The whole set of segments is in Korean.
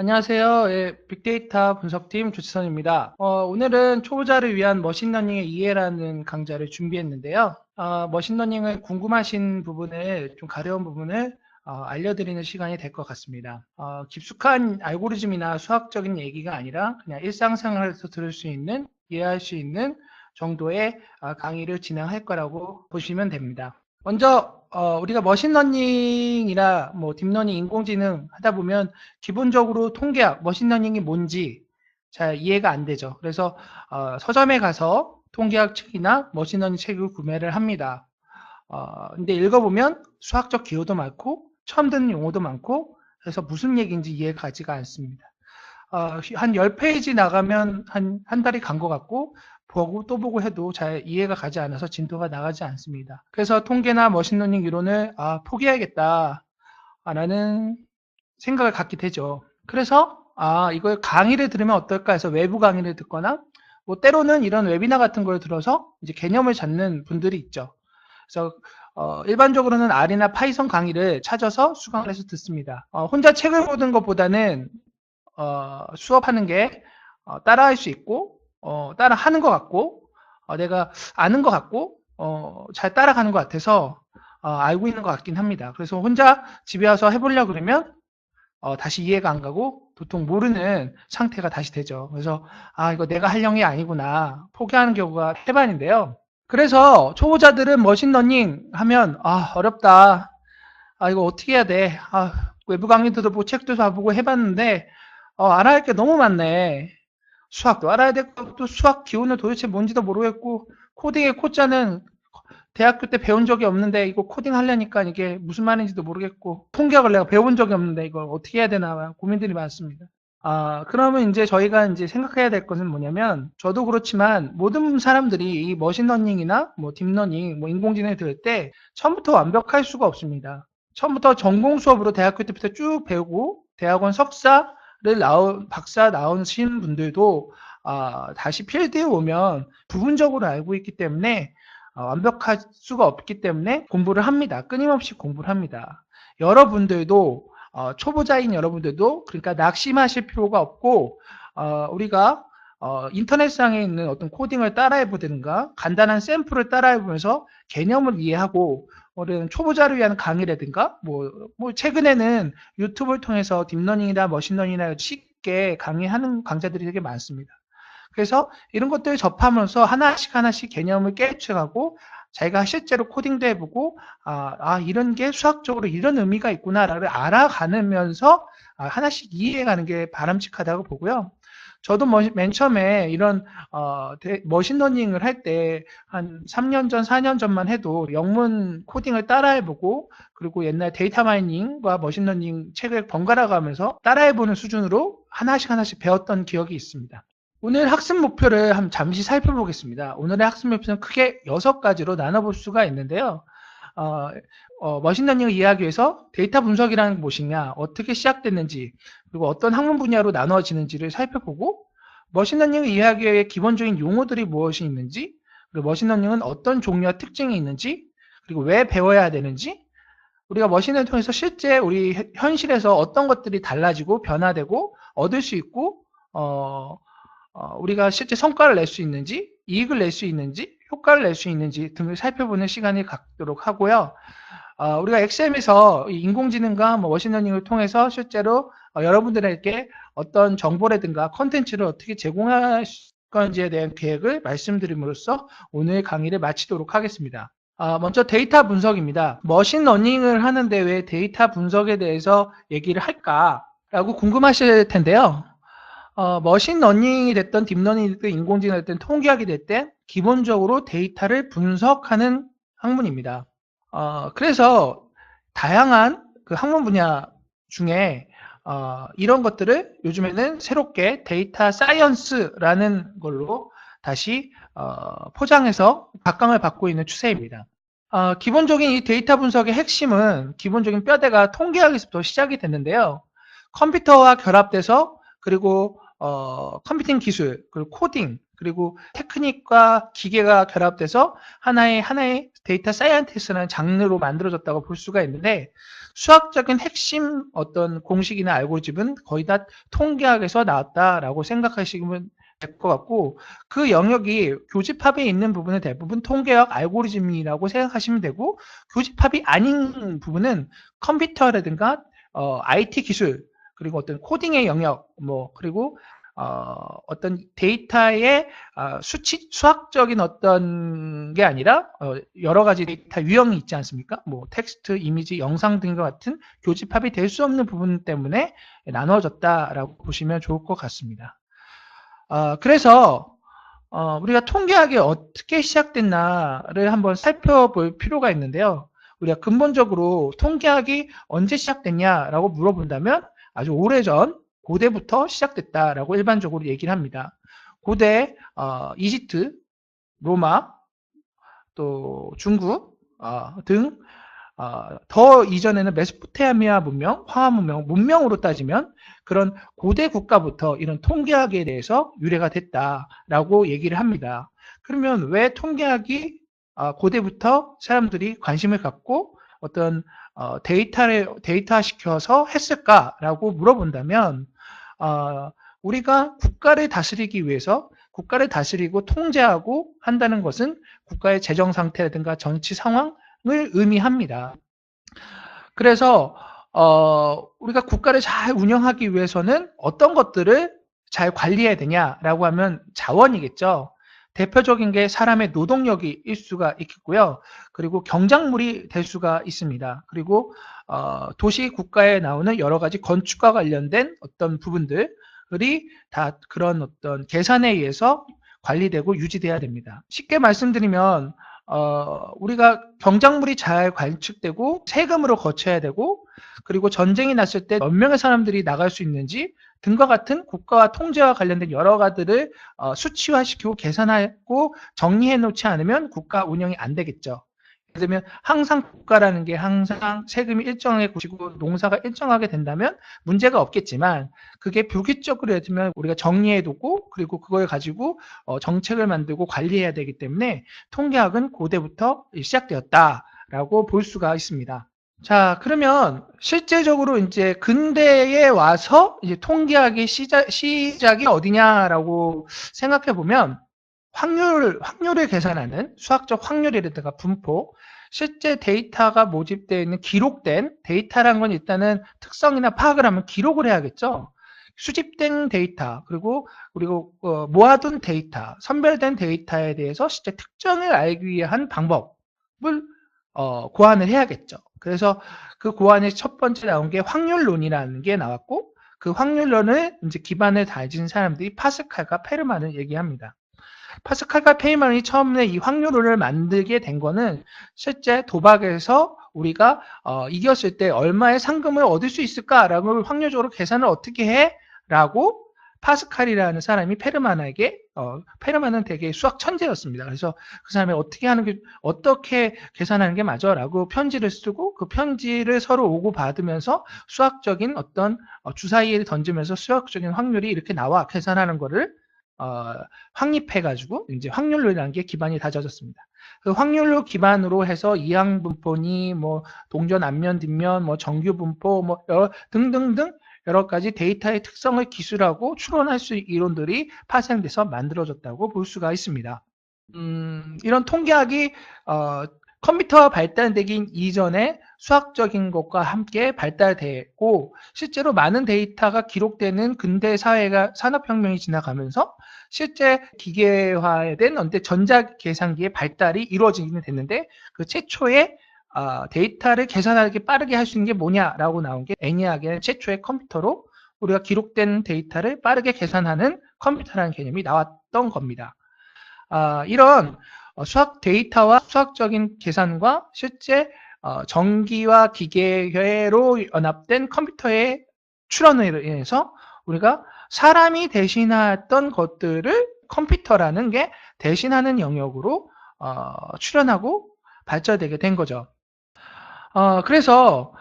안녕하세요. 예, 빅데이터 분석팀 조치선입니다. 오늘은 초보자를 위한 머신러닝의 이해라는 강좌를 준비했는데요. 머신러닝을 궁금하신 부분을, 좀 가려운 부분을 알려드리는 시간이 될 것 같습니다. 깊숙한 알고리즘이나 수학적인 얘기가 아니라 그냥 일상생활에서 들을 수 있는, 이해할 수 있는 정도의 강의를 진행할 거라고 보시면 됩니다. 먼저 우리가 머신러닝이나 뭐 딥러닝, 인공지능 하다 보면 기본적으로 통계학, 머신러닝이 뭔지 잘 이해가 안 되죠. 그래서 서점에 가서 통계학 책이나 머신러닝 책을 구매를 합니다. 근데 읽어보면 수학적 기호도 많고 처음 듣는 용어도 많고 그래서 무슨 얘기인지 이해가 가지가 않습니다. 한 10페이지 나가면 한 달이 간 것 같고 보고 또 보고 해도 잘 이해가 가지 않아서 진도가 나가지 않습니다. 그래서 통계나 머신러닝 이론을 포기해야겠다 라는 생각을 갖게 되죠. 그래서 이걸 강의를 들으면 어떨까 해서 외부 강의를 듣거나 뭐 때로는 이런 웨비나 같은 걸 들어서 이제 개념을 잡는 분들이 있죠. 그래서 일반적으로는 R이나 파이썬 강의를 찾아서 수강을 해서 듣습니다. 혼자 책을 보는 것보다는 수업하는 게 따라할 수 있고 따라하는 것 같고 내가 아는 것 같고 잘 따라가는 것 같아서 알고 있는 것 같긴 합니다. 그래서 혼자 집에 와서 해보려고 그러면 다시 이해가 안 가고 도통 모르는 상태가 다시 되죠. 그래서 이거 내가 할 영이 아니구나 포기하는 경우가 태반인데요. 그래서 초보자들은 머신러닝 하면 어렵다. 이거 어떻게 해야 돼? 외부 강의도 들어보고 책도 봐보고 해봤는데 알아야 할 게 너무 많네. 수학도 알아야 되고 또 수학 기호는 도대체 뭔지도 모르겠고 코딩의 코자는 대학교 때 배운 적이 없는데 이거 코딩 하려니까 이게 무슨 말인지도 모르겠고 통계학을 내가 배운 적이 없는데 이걸 어떻게 해야 되나 고민들이 많습니다. 그러면 이제 저희가 이제 생각해야 될 것은 뭐냐면 저도 그렇지만 모든 사람들이 이 머신러닝이나 뭐 딥러닝, 뭐 인공지능을 들을 때 처음부터 완벽할 수가 없습니다. 처음부터 전공 수업으로 대학교 때부터 쭉 배우고 대학원 석사를 박사 나오신 분들도 다시 필드에 오면 부분적으로 알고 있기 때문에 완벽할 수가 없기 때문에 공부를 합니다. 끊임없이 공부를 합니다. 여러분들도 초보자인 여러분들도 그러니까 낙심하실 필요가 없고 우리가 인터넷상에 있는 어떤 코딩을 따라해 보든가 간단한 샘플을 따라해 보면서 개념을 이해하고 초보자를 위한 강의라든가 뭐 최근에는 유튜브를 통해서 딥러닝이나 머신러닝이나 쉽게 강의하는 강좌들이 되게 많습니다. 그래서 이런 것들을 접하면서 하나씩 하나씩 개념을 깨우쳐가고 자기가 실제로 코딩도 해보고 이런 게 수학적으로 이런 의미가 있구나를 알아가면서 하나씩 이해해가는 게 바람직하다고 보고요. 저도 맨 처음에 이런 머신러닝을 할 때 한 3년 전, 4년 전만 해도 영문 코딩을 따라해보고 그리고 옛날 데이터 마이닝과 머신러닝 책을 번갈아 가면서 따라해보는 수준으로 하나씩 하나씩 배웠던 기억이 있습니다. 오늘 학습 목표를 잠시 살펴보겠습니다. 오늘의 학습 목표는 크게 6가지로 나눠볼 수가 있는데요. 머신러닝을 이해하기 위해서 데이터 분석이라는 무엇이냐, 어떻게 시작됐는지, 그리고 어떤 학문 분야로 나눠지는지를 살펴보고 머신러닝을 이해하기 위해 기본적인 용어들이 무엇이 있는지, 그리고 머신러닝은 어떤 종류와 특징이 있는지, 그리고 왜 배워야 되는지, 우리가 머신을 통해서 실제 우리 현실에서 어떤 것들이 달라지고 변화되고 얻을 수 있고 우리가 실제 성과를 낼 수 있는지, 이익을 낼 수 있는지, 효과를 낼 수 있는지 등을 살펴보는 시간을 갖도록 하고요. 우리가 엑셀에서 인공지능과 머신러닝을 통해서 실제로 여러분들에게 어떤 정보라든가 컨텐츠를 어떻게 제공할 건지에 대한 계획을 말씀드림으로써 오늘 강의를 마치도록 하겠습니다. 먼저 데이터 분석입니다. 머신러닝을 하는데 왜 데이터 분석에 대해서 얘기를 할까라고 궁금하실 텐데요. 머신러닝이 됐든 딥러닝이 됐든 인공지능이 됐든 통계학이 됐든 기본적으로 데이터를 분석하는 학문입니다. 그래서 다양한 그 학문 분야 중에 이런 것들을 요즘에는 새롭게 데이터 사이언스라는 걸로 다시 포장해서 각광을 받고 있는 추세입니다. 기본적인 이 데이터 분석의 핵심은 기본적인 뼈대가 통계학에서부터 시작이 됐는데요. 컴퓨터와 결합돼서 그리고 컴퓨팅 기술, 그리고 코딩, 그리고 테크닉과 기계가 결합돼서 하나의 데이터 사이언티스트라는 장르로 만들어졌다고 볼 수가 있는데 수학적인 핵심 어떤 공식이나 알고리즘은 거의 다 통계학에서 나왔다라고 생각하시면 될 것 같고, 그 영역이 교집합에 있는 부분은 대부분 통계학 알고리즘이라고 생각하시면 되고, 교집합이 아닌 부분은 컴퓨터라든가 IT 기술, 그리고 어떤 코딩의 영역, 그리고 어떤 데이터의 수학적인 어떤 게 아니라 여러 가지 데이터 유형이 있지 않습니까? 텍스트, 이미지, 영상 등과 같은 교집합이 될 수 없는 부분 때문에 나눠졌다라고 보시면 좋을 것 같습니다. 그래서 우리가 통계학이 어떻게 시작됐나를 한번 살펴볼 필요가 있는데요. 우리가 근본적으로 통계학이 언제 시작됐냐라고 물어본다면 아주 오래전 고대부터 시작됐다라고 일반적으로 얘기를 합니다. 고대 이집트, 로마, 또 중국 등 더 이전에는 메소포타미아 문명, 화하 문명, 문명으로 따지면 그런 고대 국가부터 이런 통계학에 대해서 유래가 됐다라고 얘기를 합니다. 그러면 왜 통계학이 고대부터 사람들이 관심을 갖고 어떤 데이터화시켜서 했을까라고 물어본다면 우리가 국가를 다스리기 위해서 국가를 다스리고 통제하고 한다는 것은 국가의 재정 상태라든가 정치 상황 을 의미합니다. 그래서 우리가 국가를 잘 운영하기 위해서는 어떤 것들을 잘 관리해야 되냐라고 하면 자원이겠죠. 대표적인 게 사람의 노동력이 일 수가 있겠고요. 그리고 경작물이 될 수가 있습니다. 그리고 도시 국가에 나오는 여러 가지 건축과 관련된 어떤 부분들이 다 그런 어떤 계산에 의해서 관리되고 유지돼야 됩니다. 쉽게 말씀드리면 우리가 경작물이 잘 관측되고 세금으로 거쳐야 되고, 그리고 전쟁이 났을 때 몇 명의 사람들이 나갈 수 있는지 등과 같은 국가와 통제와 관련된 여러 가지를 수치화시키고 계산하고 정리해 놓지 않으면 국가 운영이 안 되겠죠. 예를 들면 항상 국가라는 게 항상 세금이 일정하게 고시고 농사가 일정하게 된다면 문제가 없겠지만, 그게 불규칙적으로 예를 들면 우리가 정리해 두고 그리고 그걸 가지고 정책을 만들고 관리해야 되기 때문에 통계학은 고대부터 시작되었다라고 볼 수가 있습니다. 자, 그러면 실제적으로 이제 근대에 와서 이제 통계학의 시작이 어디냐라고 생각해 보면 확률을 계산하는 수학적 확률이라든가 분포, 실제 데이터가 모집되어 있는 기록된 데이터란 건 일단은 특성이나 파악을 하면 기록을 해야겠죠. 수집된 데이터, 그리고 모아둔 데이터, 선별된 데이터에 대해서 실제 특정을 알기 위한 방법을 고안을 해야겠죠. 그래서 그 고안의 첫 번째 나온 게 확률론이라는 게 나왔고, 그 확률론을 이제 기반을 다진 사람들이 파스칼과 페르만을 얘기합니다. 파스칼과 페이만이 처음에 이 확률론을 만들게 된 거는 실제 도박에서 우리가 이겼을 때 얼마의 상금을 얻을 수 있을까라고 확률적으로 계산을 어떻게 해? 라고 파스칼이라는 사람이 페르만은 되게 수학 천재였습니다. 그래서 그 사람이 어떻게 계산하는 게 맞아? 라고 편지를 쓰고 그 편지를 서로 오고 받으면서 수학적인 어떤 주사위를 던지면서 수학적인 확률이 이렇게 나와 계산하는 거를 확립해가지고 이제 확률론이라는 게 기반이 다져졌습니다. 그 확률로 기반으로 해서 이항분포니 동전 앞면 뒷면 정규 분포 등등등 여러 가지 데이터의 특성을 기술하고 추론할 수 있는 이론들이 파생돼서 만들어졌다고 볼 수가 있습니다. 이런 통계학이 컴퓨터가 발달되기 이전에 수학적인 것과 함께 발달되고, 실제로 많은 데이터가 기록되는 근대 사회가 산업혁명이 지나가면서 실제 기계화된 전자계산기의 발달이 이루어지게 됐는데, 그 최초의 데이터를 계산하기 빠르게 할 수 있는 게 뭐냐라고 나온 게 애니악의 최초의 컴퓨터로 우리가 기록된 데이터를 빠르게 계산하는 컴퓨터라는 개념이 나왔던 겁니다. 이런 수학 데이터와 수학적인 계산과 실제 전기와 기계로 연합된 컴퓨터의 출현으로 인해서 우리가 사람이 대신했던 것들을 컴퓨터라는 게 대신하는 영역으로 출현하고 발전되게 된 거죠. 그래서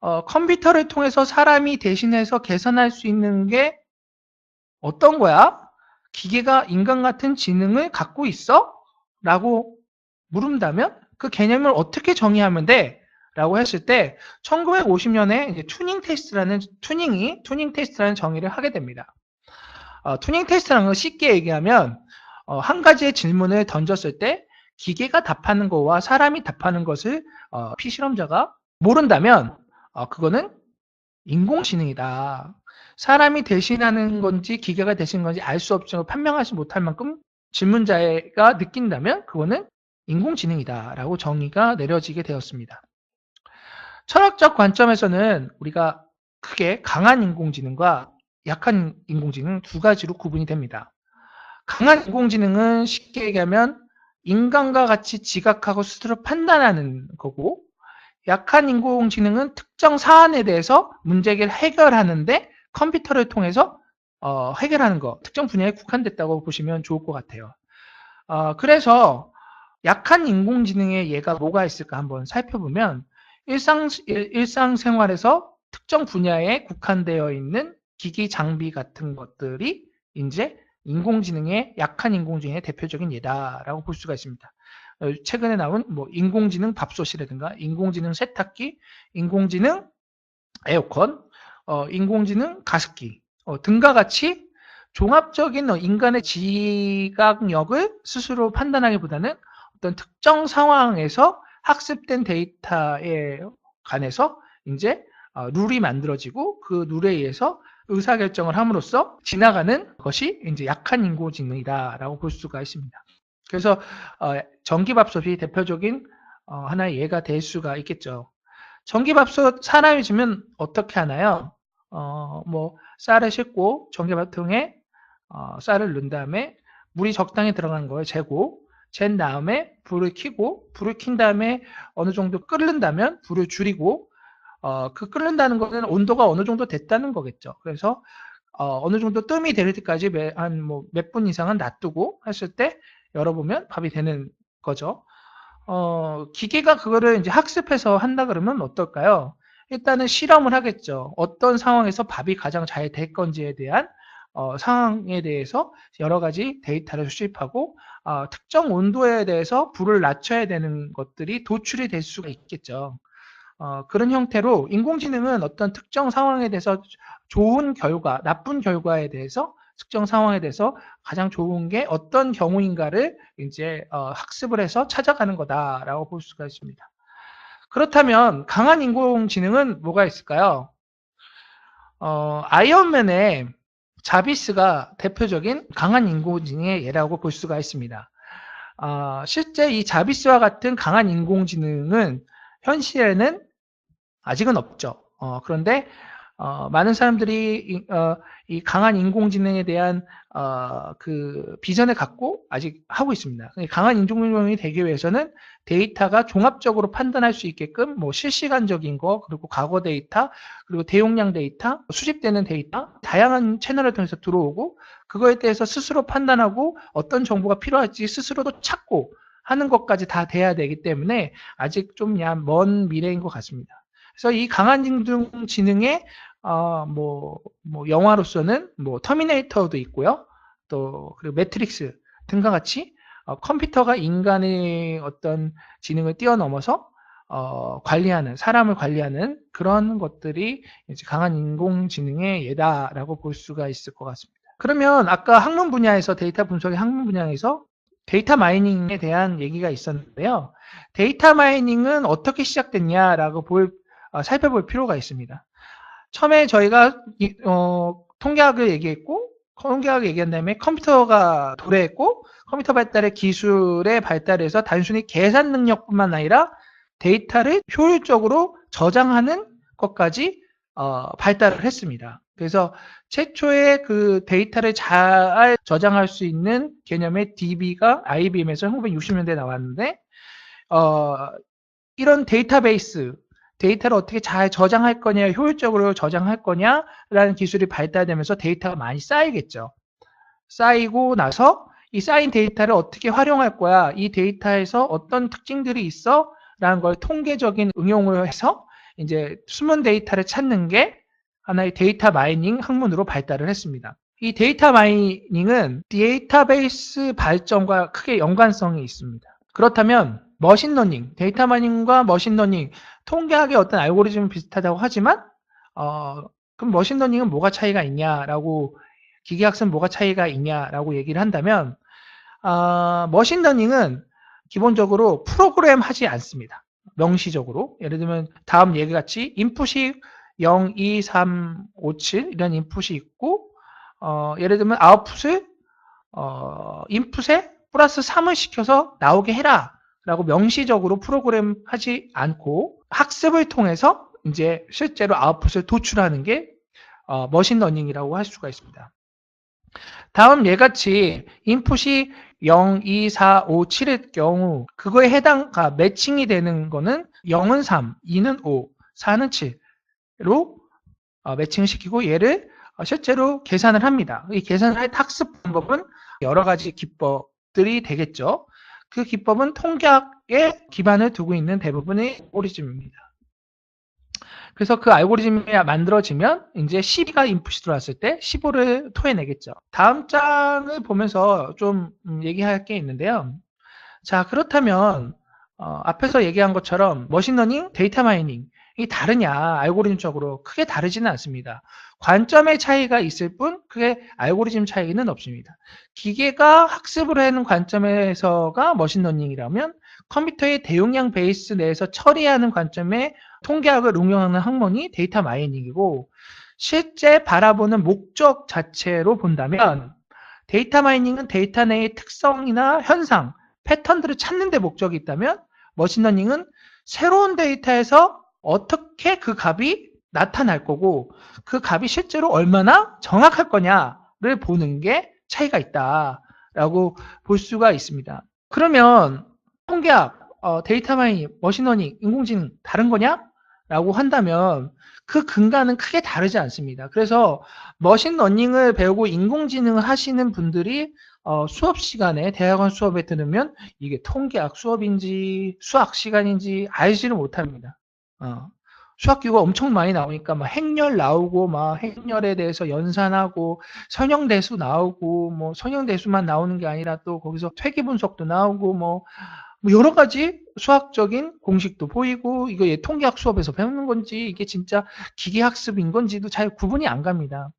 컴퓨터를 통해서 사람이 대신해서 계산할 수 있는 게 어떤 거야? 기계가 인간 같은 지능을 갖고 있어? 라고 물은다면 그 개념을 어떻게 정의하면 돼? 라고 했을 때 1950년에 이제 투닝 테스트라는 정의를 하게 됩니다. 투닝 테스트라는 건 쉽게 얘기하면 한 가지의 질문을 던졌을 때 기계가 답하는 것과 사람이 답하는 것을 피실험자가 모른다면 그거는 인공지능이다. 사람이 대신하는 건지 기계가 대신하는 건지 알 수 없지만 판명하지 못할 만큼 질문자가 느낀다면 그거는 인공지능이다 라고 정의가 내려지게 되었습니다. 철학적 관점에서는 우리가 크게 강한 인공지능과 약한 인공지능 두 가지로 구분이 됩니다. 강한 인공지능은 쉽게 얘기하면 인간과 같이 지각하고 스스로 판단하는 거고, 약한 인공지능은 특정 사안에 대해서 문제를 해결하는데 컴퓨터를 통해서 해결하는 거, 특정 분야에 국한됐다고 보시면 좋을 것 같아요. 그래서 약한 인공지능의 예가 뭐가 있을까 한번 살펴보면 일상생활에서 특정 분야에 국한되어 있는 기기 장비 같은 것들이 이제 인공지능의 약한 인공지능의 대표적인 예다라고 볼 수가 있습니다. 최근에 나온 뭐 인공지능 밥솥이라든가 인공지능 세탁기, 인공지능 에어컨, 인공지능 가습기 등과 같이 종합적인 인간의 지각력을 스스로 판단하기보다는 어떤 특정 상황에서 학습된 데이터에 관해서 이제 룰이 만들어지고 그 룰에 의해서 의사결정을 함으로써 지나가는 것이 이제 약한 인공지능이다라고 볼 수가 있습니다. 그래서 전기밥솥이 대표적인 하나의 예가 될 수가 있겠죠. 전기밥솥 사람이 지면 어떻게 하나요? 뭐 쌀을 싣고 전기밥통에 쌀을 넣은 다음에 물이 적당히 들어간 걸 재고 잰 다음에 불을 켜고 불을 킨 다음에 어느 정도 끓는다면 불을 줄이고 그 끓는다는 것은 온도가 어느 정도 됐다는 거겠죠. 그래서 어느 정도 뜸이 될 때까지 한 뭐 몇 분 이상은 놔두고 했을 때 열어보면 밥이 되는 거죠. 기계가 그거를 이제 학습해서 한다 그러면 어떨까요? 일단은 실험을 하겠죠. 어떤 상황에서 밥이 가장 잘 될 건지에 대한 상황에 대해서 여러 가지 데이터를 수집하고 특정 온도에 대해서 불을 낮춰야 되는 것들이 도출이 될 수가 있겠죠. 그런 형태로 인공지능은 어떤 특정 상황에 대해서 좋은 결과, 나쁜 결과에 대해서 특정 상황에 대해서 가장 좋은 게 어떤 경우인가를 이제 학습을 해서 찾아가는 거다라고 볼 수가 있습니다. 그렇다면 강한 인공지능은 뭐가 있을까요? 아이언맨의 자비스가 대표적인 강한 인공지능의 예라고 볼 수가 있습니다. 실제 이 자비스와 같은 강한 인공지능은 현실에는 아직은 없죠. 그런데 많은 사람들이 이 강한 인공지능에 대한 그 비전을 갖고 아직 하고 있습니다. 강한 인공지능이 되기 위해서는 데이터가 종합적으로 판단할 수 있게끔 뭐 실시간적인 거 그리고 과거 데이터 그리고 대용량 데이터 수집되는 데이터 다양한 채널을 통해서 들어오고 그거에 대해서 스스로 판단하고 어떤 정보가 필요할지 스스로도 찾고 하는 것까지 다 돼야 되기 때문에 아직 좀 먼 미래인 것 같습니다. 그래서 이 강한 인공지능의 뭐 영화로서는 뭐 터미네이터도 있고요. 또 그리고 매트릭스 등과 같이 컴퓨터가 인간의 어떤 지능을 뛰어넘어서 관리하는 사람을 관리하는 그런 것들이 이제 강한 인공지능의 예다라고 볼 수가 있을 것 같습니다. 그러면 아까 학문 분야에서 데이터 분석의 학문 분야에서 데이터 마이닝에 대한 얘기가 있었는데요. 데이터 마이닝은 어떻게 시작됐냐라고 살펴볼 필요가 있습니다. 처음에 저희가 통계학을 얘기했고 통계학을 얘기한 다음에 컴퓨터가 도래했고 컴퓨터 발달의 기술의 발달에서 단순히 계산 능력뿐만 아니라 데이터를 효율적으로 저장하는 것까지 발달을 했습니다. 그래서 최초의 그 데이터를 잘 저장할 수 있는 개념의 DB가 IBM에서 1960년대에 나왔는데 이런 데이터베이스 데이터를 어떻게 잘 저장할 거냐, 효율적으로 저장할 거냐라는 기술이 발달되면서 데이터가 많이 쌓이겠죠. 쌓이고 나서 이 쌓인 데이터를 어떻게 활용할 거야, 이 데이터에서 어떤 특징들이 있어? 라는 걸 통계적인 응용을 해서 이제 숨은 데이터를 찾는 게 하나의 데이터 마이닝 학문으로 발달을 했습니다. 이 데이터 마이닝은 데이터베이스 발전과 크게 연관성이 있습니다. 그렇다면 머신러닝, 데이터 마이닝과 머신러닝, 통계학의 어떤 알고리즘은 비슷하다고 하지만 그럼 머신러닝은 뭐가 차이가 있냐라고 기계학습은 뭐가 차이가 있냐라고 얘기를 한다면 머신러닝은 기본적으로 프로그램 하지 않습니다. 명시적으로. 예를 들면 다음 얘기같이 인풋이 0, 2, 3, 5, 7 이런 인풋이 있고 예를 들면 아웃풋을 인풋에 플러스 3을 시켜서 나오게 해라 라고 명시적으로 프로그램 하지 않고 학습을 통해서 이제 실제로 아웃풋을 도출하는 게 머신러닝이라고 할 수가 있습니다. 다음 얘같이 인풋이 0, 2, 4, 5, 7의 경우 그거에 매칭이 되는 거는 0은 3, 2는 5, 4는 7로 매칭을 시키고 얘를 실제로 계산을 합니다. 이 계산을 할 학습 방법은 여러 가지 기법들이 되겠죠. 그 기법은 통계학에 기반을 두고 있는 대부분의 알고리즘입니다. 그래서 그 알고리즘이 만들어지면 이제 12가 인풋이 들어왔을 때 15를 토해내겠죠. 다음 장을 보면서 좀 얘기할 게 있는데요. 자, 그렇다면 앞에서 얘기한 것처럼 머신러닝, 데이터 마이닝 이 다르냐? 알고리즘적으로 크게 다르지는 않습니다. 관점의 차이가 있을 뿐 크게 알고리즘 차이는 없습니다. 기계가 학습을 하는 관점에서가 머신러닝이라면 컴퓨터의 대용량 베이스 내에서 처리하는 관점의 통계학을 응용하는 학문이 데이터 마이닝이고 실제 바라보는 목적 자체로 본다면 데이터 마이닝은 데이터 내의 특성이나 현상, 패턴들을 찾는 데 목적이 있다면 머신러닝은 새로운 데이터에서 어떻게 그 값이 나타날 거고 그 값이 실제로 얼마나 정확할 거냐를 보는 게 차이가 있다라고 볼 수가 있습니다. 그러면 통계학, 데이터 마이닝, 머신러닝, 인공지능 다른 거냐? 라고 한다면 그 근간은 크게 다르지 않습니다. 그래서 머신러닝을 배우고 인공지능을 하시는 분들이 수업 시간에 대학원 수업에 들으면 이게 통계학 수업인지 수학 시간인지 알지를 못합니다. 수학 기호가 엄청 많이 나오니까 막 행렬 나오고 막 행렬에 대해서 연산하고 선형대수 나오고 뭐 선형대수만 나오는 게 아니라 또 거기서 퇴기 분석도 나오고 뭐 여러 가지 수학적인 공식도 보이고 이거 통계학 수업에서 배우는 건지 이게 진짜 기계학습인 건지도 잘 구분이 안 갑니다.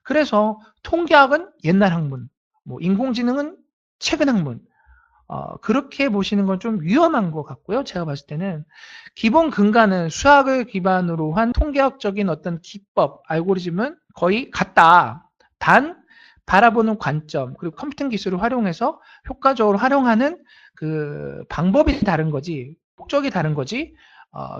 그래서 통계학은 옛날 학문, 뭐 인공지능은 최근 학문, 그렇게 보시는 건 좀 위험한 것 같고요. 제가 봤을 때는 기본 근간은 수학을 기반으로 한 통계학적인 어떤 기법, 알고리즘은 거의 같다. 단 바라보는 관점 그리고 컴퓨팅 기술을 활용해서 효과적으로 활용하는 그 방법이 다른 거지 목적이 다른 거지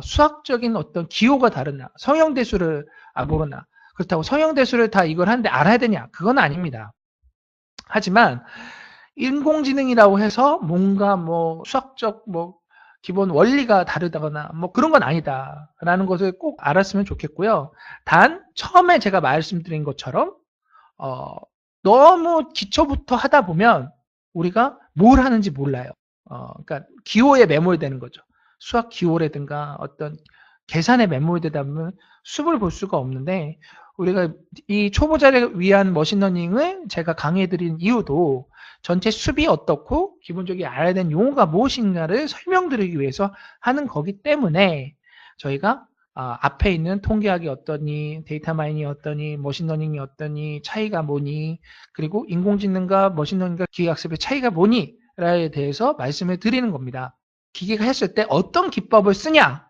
수학적인 어떤 기호가 다르나 성형대수를 안 모르나 그렇다고 성형대수를 다 이걸 하는데 알아야 되냐 그건 아닙니다. 하지만 인공지능이라고 해서 뭔가 뭐 수학적 뭐 기본 원리가 다르다거나 뭐 그런 건 아니다라는 것을 꼭 알았으면 좋겠고요. 단 처음에 제가 말씀드린 것처럼 너무 기초부터 하다 보면 우리가 뭘 하는지 몰라요. 그러니까 기호에 매몰되는 거죠. 수학 기호라든가 어떤 계산에 매몰되다 보면 숲을 볼 수가 없는데 우리가 이 초보자를 위한 머신러닝을 제가 강의해드린 이유도 전체 숲이 어떻고 기본적으로 알아야 되는 용어가 무엇인가를 설명드리기 위해서 하는 거기 때문에 저희가 앞에 있는 통계학이 어떠니, 데이터 마이닝이 어떠니, 머신러닝이 어떠니, 차이가 뭐니, 그리고 인공지능과 머신러닝과 기계학습의 차이가 뭐니, 라에 대해서 말씀을 드리는 겁니다. 기계가 했을 때 어떤 기법을 쓰냐,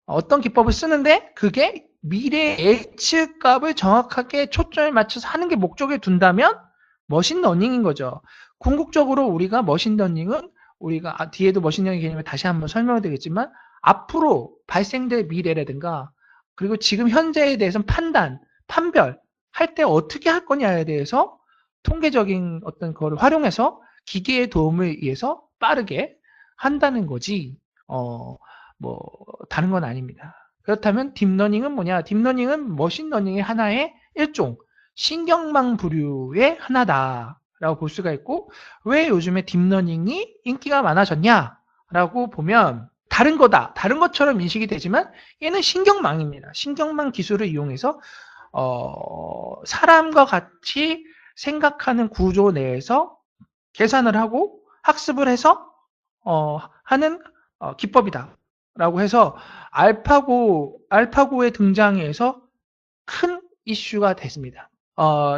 어떤 기법을 쓰는데 그게 미래 예측값을 정확하게 초점을 맞춰서 하는 게 목적에 둔다면 머신러닝인 거죠. 궁극적으로 우리가 머신러닝은 우리가 뒤에도 머신러닝 개념을 다시 한번 설명을 드리겠지만 앞으로 발생될 미래라든가 그리고 지금 현재에 대해서는 판별 할 때 어떻게 할 거냐에 대해서 통계적인 어떤 거를 활용해서 기계의 도움을 의해서 빠르게 한다는 거지 뭐 다른 건 아닙니다. 그렇다면 딥러닝은 뭐냐? 딥러닝은 머신러닝의 하나의 일종 신경망 부류의 하나다라고 볼 수가 있고 왜 요즘에 딥러닝이 인기가 많아졌냐라고 보면 다른 거다. 다른 것처럼 인식이 되지만 얘는 신경망입니다. 신경망 기술을 이용해서 사람과 같이 생각하는 구조 내에서 계산을 하고 학습을 해서 하는 기법이다라고 해서 알파고의 등장에서 큰 이슈가 됐습니다.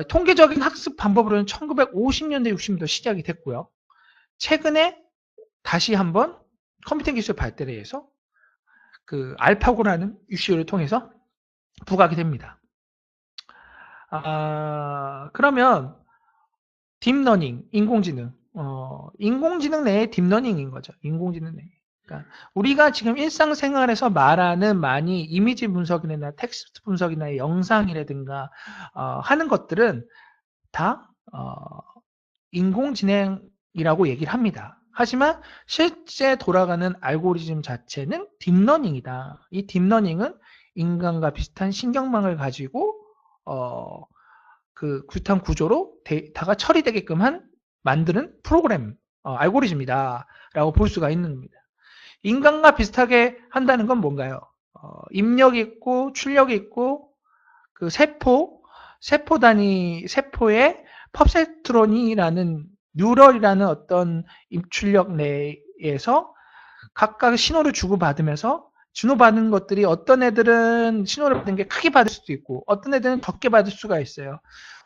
통계적인 학습 방법으로는 1950년대, 60년대 시작이 됐고요. 최근에 다시 한번 컴퓨터 기술 발달에 의해서 그 알파고라는 이슈를 통해서 부각이 됩니다. 그러면 딥러닝, 인공지능, 인공지능 내에 딥러닝인 거죠. 인공지능 내에. 그러니까 우리가 지금 일상생활에서 말하는 많이 이미지 분석이나 텍스트 분석이나 영상이라든가 하는 것들은 다 인공지능이라고 얘기를 합니다. 하지만 실제 돌아가는 알고리즘 자체는 딥러닝이다. 이 딥러닝은 인간과 비슷한 신경망을 가지고 그 구탄 구조로 데이터가 처리되게끔 만드는 프로그램, 알고리즘이다 라고 볼 수가 있는 겁니다. 인간과 비슷하게 한다는 건 뭔가요? 입력이 있고 출력이 있고 그 세포에 퍼셉트론이라는 뉴럴이라는 어떤 입출력 내에서 각각 신호를 주고받으면서 주고받은 것들이 어떤 애들은 신호를 받은 게 크게 받을 수도 있고 어떤 애들은 적게 받을 수가 있어요.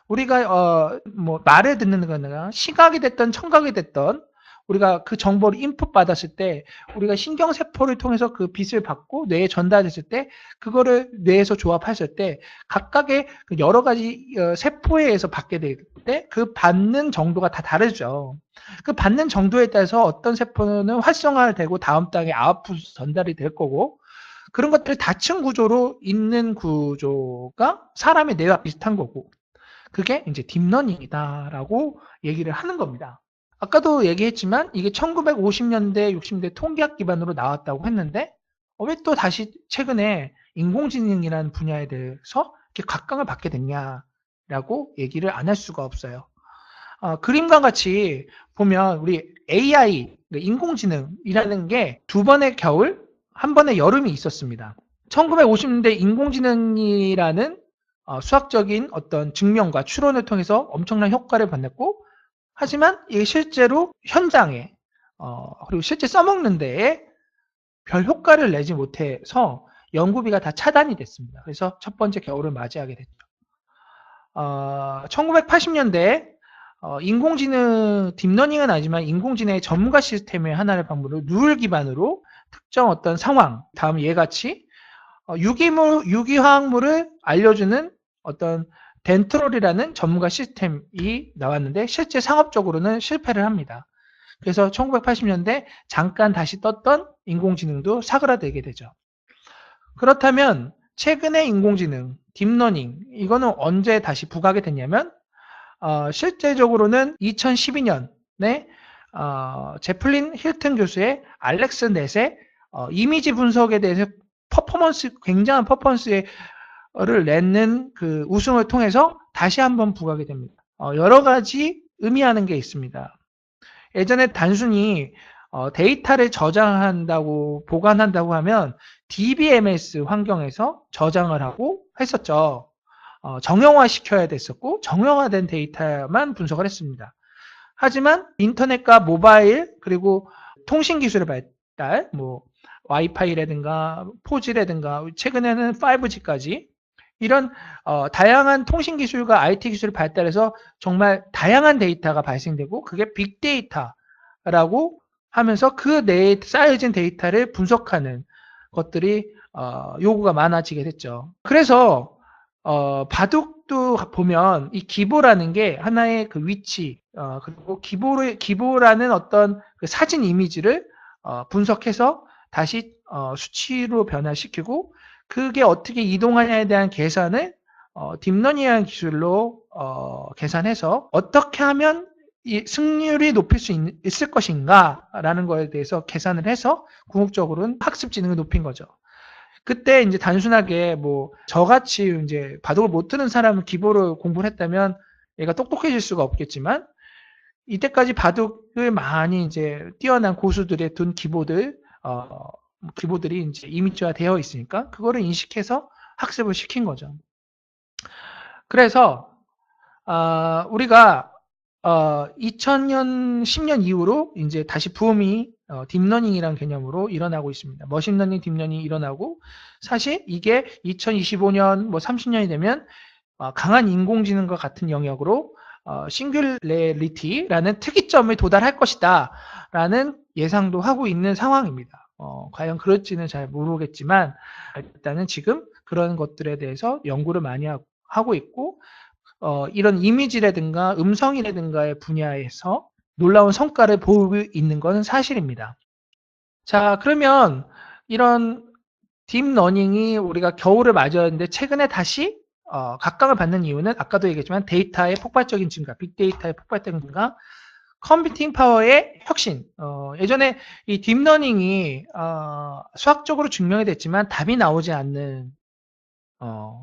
우리가 뭐 말을 듣는 거나 시각이 됐던 청각이 됐던 우리가 그 정보를 인풋 받았을 때 우리가 신경세포를 통해서 그 빛을 받고 뇌에 전달됐을 때 그거를 뇌에서 조합했을 때 각각의 여러 가지 세포에 의해서 받게 될 때 그 받는 정도가 다 다르죠. 그 받는 정도에 따라서 어떤 세포는 활성화되고 다음 단계 아웃풋 전달이 될 거고 그런 것들이 다층 구조로 있는 구조가 사람의 뇌와 비슷한 거고 그게 이제 딥러닝이다라고 얘기를 하는 겁니다. 아까도 얘기했지만 이게 1950년대, 60년대 통계학 기반으로 나왔다고 했는데 왜 또 다시 최근에 인공지능이라는 분야에 대해서 이렇게 각광을 받게 됐냐라고 얘기를 안 할 수가 없어요. 그림과 같이 보면 우리 AI, 인공지능이라는 게 두 번의 겨울, 한 번의 여름이 있었습니다. 1950년대 인공지능이라는 수학적인 어떤 증명과 추론을 통해서 엄청난 효과를 받았고 하지만 이게 실제로 현장에 그리고 실제 써먹는 데에 별 효과를 내지 못해서 연구비가 다 차단이 됐습니다. 그래서 첫 번째 겨울을 맞이하게 됐죠. 1980년대 인공지능 딥러닝은 아니지만 인공지능의 전문가 시스템의 하나를 방문으로 룰 기반으로 특정 어떤 상황 다음 예같이 유기화학물을 알려주는 어떤 덴트롤이라는 전문가 시스템이 나왔는데 실제 상업적으로는 실패를 합니다. 그래서 1980년대 잠깐 다시 떴던 인공지능도 사그라들게 되죠. 그렇다면 최근의 인공지능, 딥러닝 이거는 언제 다시 부각이 됐냐면 실제적으로는 2012년에 제플린 힐튼 교수의 알렉스 넷의 이미지 분석에 대해서 굉장한 퍼포먼스를 내는 그 우승을 통해서 다시 한번 부각이 됩니다. 여러 가지 의미하는 게 있습니다. 예전에 단순히 데이터를 저장한다고 보관한다고 하면 DBMS 환경에서 저장을 하고 했었죠. 정형화 시켜야 됐었고 정형화된 데이터만 분석을 했습니다. 하지만 인터넷과 모바일 그리고 통신 기술의 발달, 뭐 와이파이라든가 4G라든가 최근에는 5G까지 이런 다양한 통신 기술과 IT 기술이 발달해서 정말 다양한 데이터가 발생되고 그게 빅데이터라고 하면서 그 내에 쌓여진 데이터를 분석하는 것들이 요구가 많아지게 됐죠. 그래서 바둑도 보면 이 기보라는 게 하나의 그 위치 그리고 기보라는 어떤 그 사진 이미지를 분석해서 다시 수치로 변화시키고 그게 어떻게 이동하냐에 대한 계산을 딥러닝이라는 기술로 계산해서 어떻게 하면 이 승률이 높일 수 있을 것인가라는 거에 대해서 계산을 해서 궁극적으로는 학습 지능을 높인 거죠. 그때 이제 단순하게 뭐 저같이 이제 바둑을 못 두는 사람은 기보를 공부를 했다면 얘가 똑똑해질 수가 없겠지만 이때까지 바둑을 많이 이제 뛰어난 고수들의 둔 기보들이 이제 이미지화 되어 있으니까 그거를 인식해서 학습을 시킨 거죠. 그래서 우리가 2000년 10년 이후로 이제 다시 붐이 딥러닝이라는 개념으로 일어나고 있습니다. 머신러닝, 딥러닝이 일어나고 사실 이게 2025년, 뭐 30년이 되면 강한 인공지능과 같은 영역으로 싱귤레리티라는 특이점에 도달할 것이다 라는 예상도 하고 있는 상황입니다. 과연 그럴지는 잘 모르겠지만 일단은 지금 그런 것들에 대해서 연구를 많이 하고 있고 이런 이미지라든가 음성이라든가의 분야에서 놀라운 성과를 보이고 있는 것은 사실입니다. 자, 그러면 이런 딥러닝이 우리가 겨울을 맞이했는데 최근에 다시 각광을 받는 이유는 아까도 얘기했지만 데이터의 폭발적인 증가, 빅데이터의 폭발적인 증가, 컴퓨팅 파워의 혁신. 예전에 이 딥러닝이 수학적으로 증명이 됐지만 답이 나오지 않는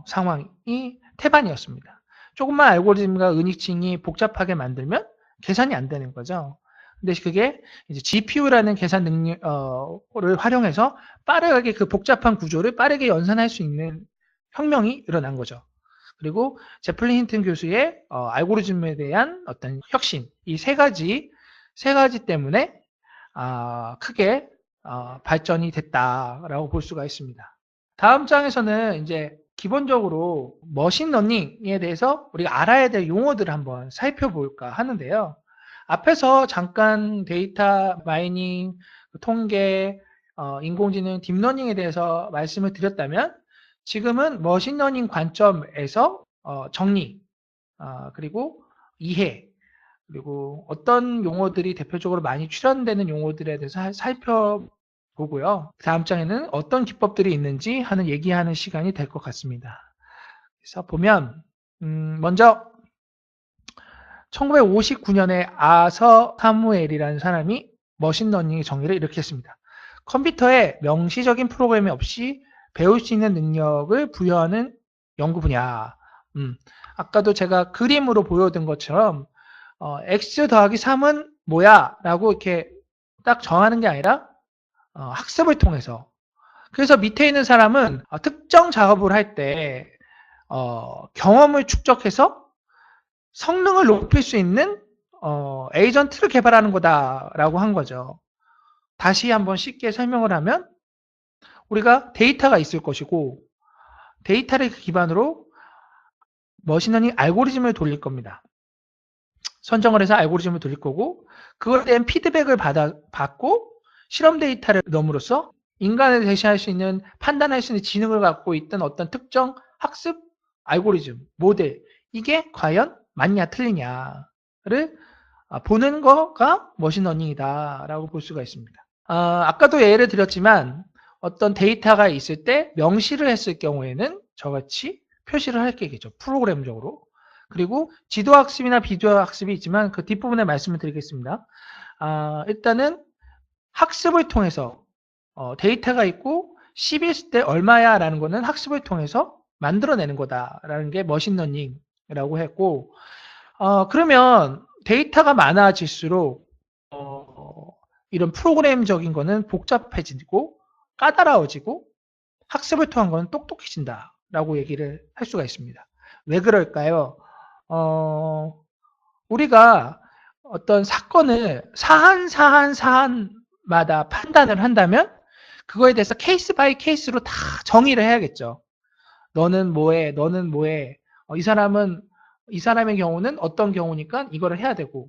상황이 태반이었습니다. 조금만 알고리즘과 은익층이 복잡하게 만들면 계산이 안 되는 거죠. 근데 그게 이제 GPU라는 계산 능력을 활용해서 빠르게 그 복잡한 구조를 빠르게 연산할 수 있는 혁명이 일어난 거죠. 그리고 제플린 힌튼 교수의 알고리즘에 대한 어떤 혁신, 이 세 가지 때문에 크게 발전이 됐다라고 볼 수가 있습니다. 다음 장에서는 이제 기본적으로 머신러닝에 대해서 우리가 알아야 될 용어들을 한번 살펴볼까 하는데요. 앞에서 잠깐 데이터 마이닝, 통계, 인공지능, 딥러닝에 대해서 말씀을 드렸다면 지금은 머신러닝 관점에서 정리, 그리고 이해, 그리고 어떤 용어들이 대표적으로 많이 출연되는 용어들에 대해서 살펴보고요. 다음 장에는 어떤 기법들이 있는지 하는 얘기하는 시간이 될 것 같습니다. 그래서 보면 먼저 1959년에 아서 사무엘이라는 사람이 머신러닝의 정의를 이렇게 했습니다. 컴퓨터에 명시적인 프로그램이 없이 배울 수 있는 능력을 부여하는 연구 분야. 아까도 제가 그림으로 보여준 것처럼 x 더하기 3은 뭐야? 라고 이렇게 딱 정하는 게 아니라 학습을 통해서. 그래서 밑에 있는 사람은 특정 작업을 할 때 경험을 축적해서 성능을 높일 수 있는 에이전트를 개발하는 거다라고 한 거죠. 다시 한번 쉽게 설명을 하면 우리가 데이터가 있을 것이고 데이터를 기반으로 머신러닝 알고리즘을 돌릴 겁니다. 선정을 해서 알고리즘을 돌릴 거고 그거에 대한 피드백을 받고 실험 데이터를 넣음으로써 인간을 대신할 수 있는 판단할 수 있는 지능을 갖고 있던 어떤 특정 학습 알고리즘, 모델 이게 과연 맞냐 틀리냐를 보는 거가 머신러닝이다 라고 볼 수가 있습니다. 아까도 예를 드렸지만 어떤 데이터가 있을 때 명시를 했을 경우에는 저같이 표시를 할 게겠죠. 프로그램적으로. 그리고 지도학습이나 비교학습이 있지만 그 뒷부분에 말씀을 드리겠습니다. 일단은 학습을 통해서 데이터가 있고 10일 있을 때 얼마야 라는 거는 학습을 통해서 만들어내는 거다라는 게 머신러닝이라고 했고 그러면 데이터가 많아질수록 이런 프로그램적인 거는 복잡해지고 까다로워지고 학습을 통한 거는 똑똑해진다라고 얘기를 할 수가 있습니다. 왜 그럴까요? 우리가 어떤 사건을 사안마다 판단을 한다면 그거에 대해서 케이스 바이 케이스로 다 정의를 해야겠죠. 너는 뭐해? 너는 뭐해? 이 사람의 경우는 어떤 경우니까 이거를 해야 되고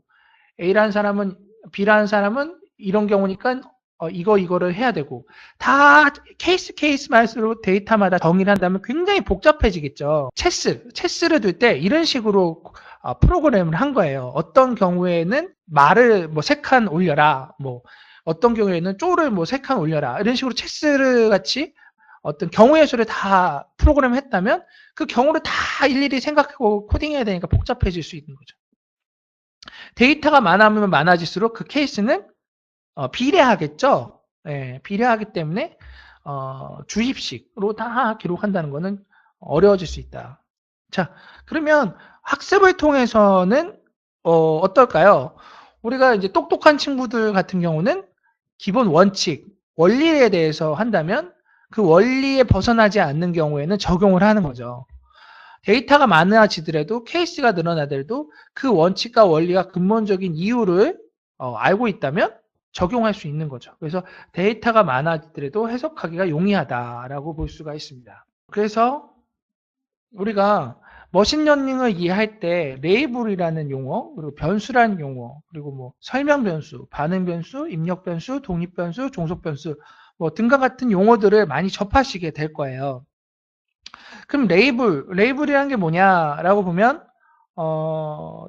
A라는 사람은 B라는 사람은 이런 경우니까 이거를 해야 되고 다 케이스 말로 데이터마다 정의를 한다면 굉장히 복잡해지겠죠. 체스를 둘 때 이런 식으로 프로그램을 한 거예요. 어떤 경우에는 말을 뭐 3칸 올려라. 뭐 어떤 경우에는 쪼를 뭐 3칸 올려라. 이런 식으로 체스 같이 어떤 경우의 수를 다 프로그램을 했다면 그 경우를 다 일일이 생각하고 코딩해야 되니까 복잡해질 수 있는 거죠. 데이터가 많으면 많아질수록 그 케이스는 비례하겠죠. 예, 비례하기 때문에 주입식으로 다 기록한다는 것은 어려워질 수 있다. 자, 그러면 학습을 통해서는 어떨까요? 우리가 이제 똑똑한 친구들 같은 경우는 기본 원칙, 원리에 대해서 한다면 그 원리에 벗어나지 않는 경우에는 적용을 하는 거죠. 데이터가 많아지더라도 케이스가 늘어나더라도 그 원칙과 원리가 근본적인 이유를 알고 있다면 적용할 수 있는 거죠. 그래서 데이터가 많아지더라도 해석하기가 용이하다라고 볼 수가 있습니다. 그래서 우리가 머신러닝을 이해할 때 레이블이라는 용어, 그리고 변수라는 용어, 그리고 뭐 설명 변수, 반응 변수, 입력 변수, 독립 변수, 종속 변수 뭐 등과 같은 용어들을 많이 접하시게 될 거예요. 그럼 레이블이라는 게 뭐냐라고 보면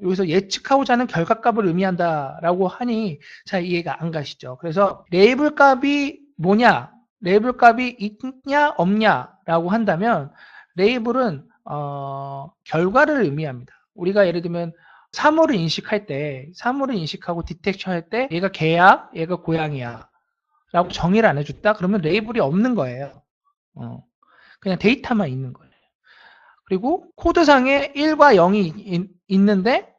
여기서 예측하고자 하는 결과값을 의미한다라고 하니 잘 이해가 안 가시죠. 그래서 레이블 값이 뭐냐, 레이블 값이 있냐 없냐라고 한다면 레이블은 결과를 의미합니다. 우리가 예를 들면 사물을 인식할 때, 사물을 인식하고 디텍션 할 때 얘가 개야, 얘가 고양이야 라고 정의를 안 해줬다? 그러면 레이블이 없는 거예요. 그냥 데이터만 있는 거예요. 그리고 코드상에 1과 0이 있는데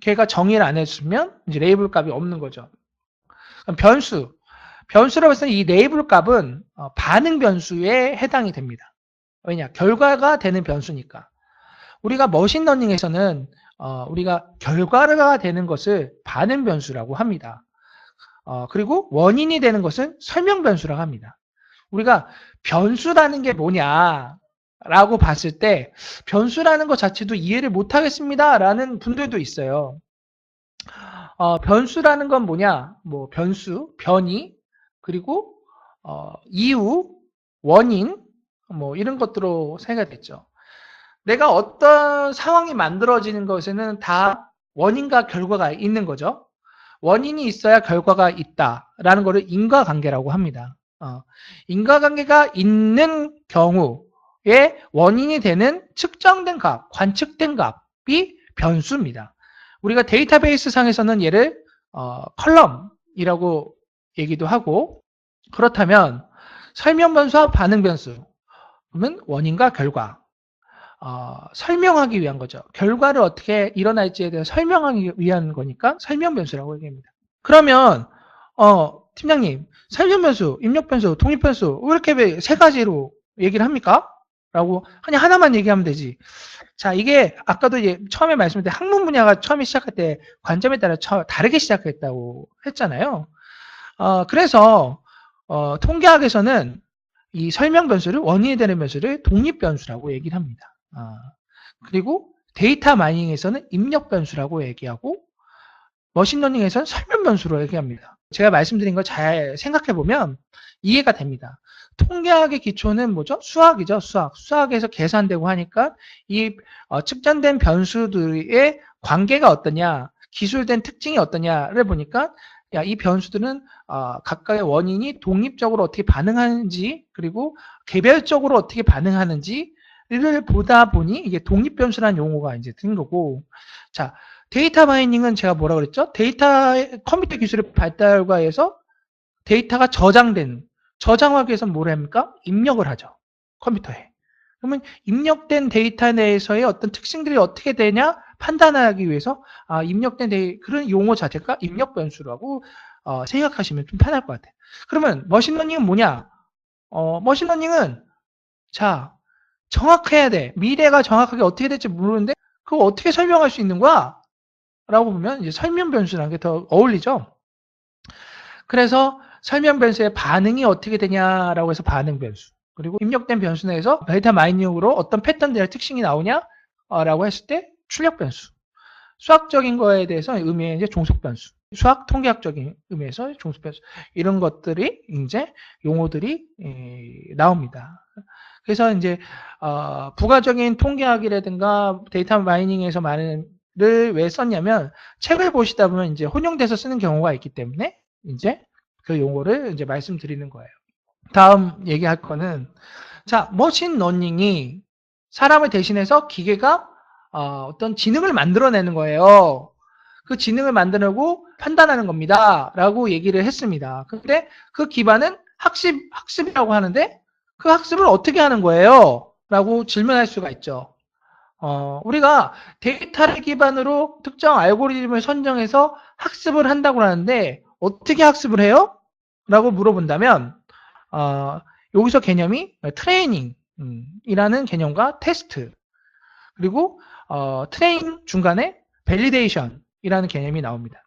걔가 정의를 안 해주면 이제 레이블 값이 없는 거죠. 그럼 변수라고 해서 이 레이블 값은 반응 변수에 해당이 됩니다. 왜냐? 결과가 되는 변수니까. 우리가 머신러닝에서는 우리가 결과가 되는 것을 반응 변수라고 합니다. 그리고 원인이 되는 것은 설명 변수라고 합니다. 우리가 변수라는 게 뭐냐라고 봤을 때 변수라는 것 자체도 이해를 못하겠습니다 라는 분들도 있어요. 변수라는 건 뭐냐? 뭐 변수, 변이, 그리고 이유, 원인 뭐 이런 것들로 생각이 됐죠. 내가 어떤 상황이 만들어지는 것에는 다 원인과 결과가 있는 거죠. 원인이 있어야 결과가 있다라는 것을 인과관계라고 합니다. 인과관계가 있는 경우에 원인이 되는 측정된 값, 관측된 값이 변수입니다. 우리가 데이터베이스 상에서는 얘를 컬럼이라고 얘기도 하고, 그렇다면 설명 변수와 반응 변수, 그러면 원인과 결과, 설명하기 위한 거죠. 결과를 어떻게 일어날지에 대해 설명하기 위한 거니까 설명 변수라고 얘기합니다. 그러면 팀장님, 설명 변수, 입력 변수, 독립 변수 왜 이렇게 세 가지로 얘기를 합니까? 라고 그냥 하나만 얘기하면 되지. 자, 이게 아까도 이제 처음에 말씀드린 학문 분야가 처음에 시작할 때 관점에 따라 다르게 시작했다고 했잖아요. 그래서 통계학에서는 이 설명 변수를 원인이 되는 변수를 독립 변수라고 얘기를 합니다. 그리고 데이터 마이닝에서는 입력 변수라고 얘기하고 머신러닝에서는 설명 변수로 얘기합니다. 제가 말씀드린 걸 잘 생각해 보면 이해가 됩니다. 통계학의 기초는 뭐죠? 수학이죠. 수학에서 계산되고 하니까 이 측정된 변수들의 관계가 어떠냐, 기술된 특징이 어떠냐를 보니까 이 변수들은 각각의 원인이 독립적으로 어떻게 반응하는지, 그리고 개별적으로 어떻게 반응하는지를 보다 보니 이게 독립 변수라는 용어가 이제 든 거고, 자, 데이터 마이닝은 제가 뭐라 그랬죠? 컴퓨터 기술의 발달과 해서 데이터가 저장하기 위해서 뭘 합니까? 입력을 하죠. 컴퓨터에. 그러면 입력된 데이터 내에서의 어떤 특징들이 어떻게 되냐 판단하기 위해서 입력된 그런 용어 자체가 입력 변수라고 생각하시면 좀 편할 것 같아요. 그러면 머신러닝은 뭐냐? 머신러닝은 자, 정확해야 돼. 미래가 정확하게 어떻게 될지 모르는데 그거 어떻게 설명할 수 있는 거야? 라고 보면 이제 설명 변수라는 게 더 어울리죠. 그래서 설명 변수의 반응이 어떻게 되냐라고 해서 반응 변수. 그리고 입력된 변수 내에서 데이터 마이닝으로 어떤 패턴들의 특징이 나오냐라고 했을 때 출력 변수. 수학적인 거에 대해서 의미의 이제 종속 변수. 수학 통계학적인 의미에서 종속 변수. 이런 것들이 이제 용어들이 나옵니다. 그래서 이제 부가적인 통계학이라든가 데이터 마이닝에서 많은 를 왜 썼냐면 책을 보시다 보면 이제 혼용돼서 쓰는 경우가 있기 때문에 이제 그 용어를 이제 말씀드리는 거예요. 다음 얘기할 거는 자, 머신러닝이 사람을 대신해서 기계가 어떤 지능을 만들어내는 거예요. 그 지능을 만들고 판단하는 겁니다. 라고 얘기를 했습니다. 근데 그 기반은 학습이라고 하는데 그 학습을 어떻게 하는 거예요? 라고 질문할 수가 있죠. 우리가 데이터를 기반으로 특정 알고리즘을 선정해서 학습을 한다고 하는데 어떻게 학습을 해요? 라고 물어본다면 여기서 개념이 트레이닝이라는 개념과 테스트, 그리고 트레이닝 중간에 밸리데이션이라는 개념이 나옵니다.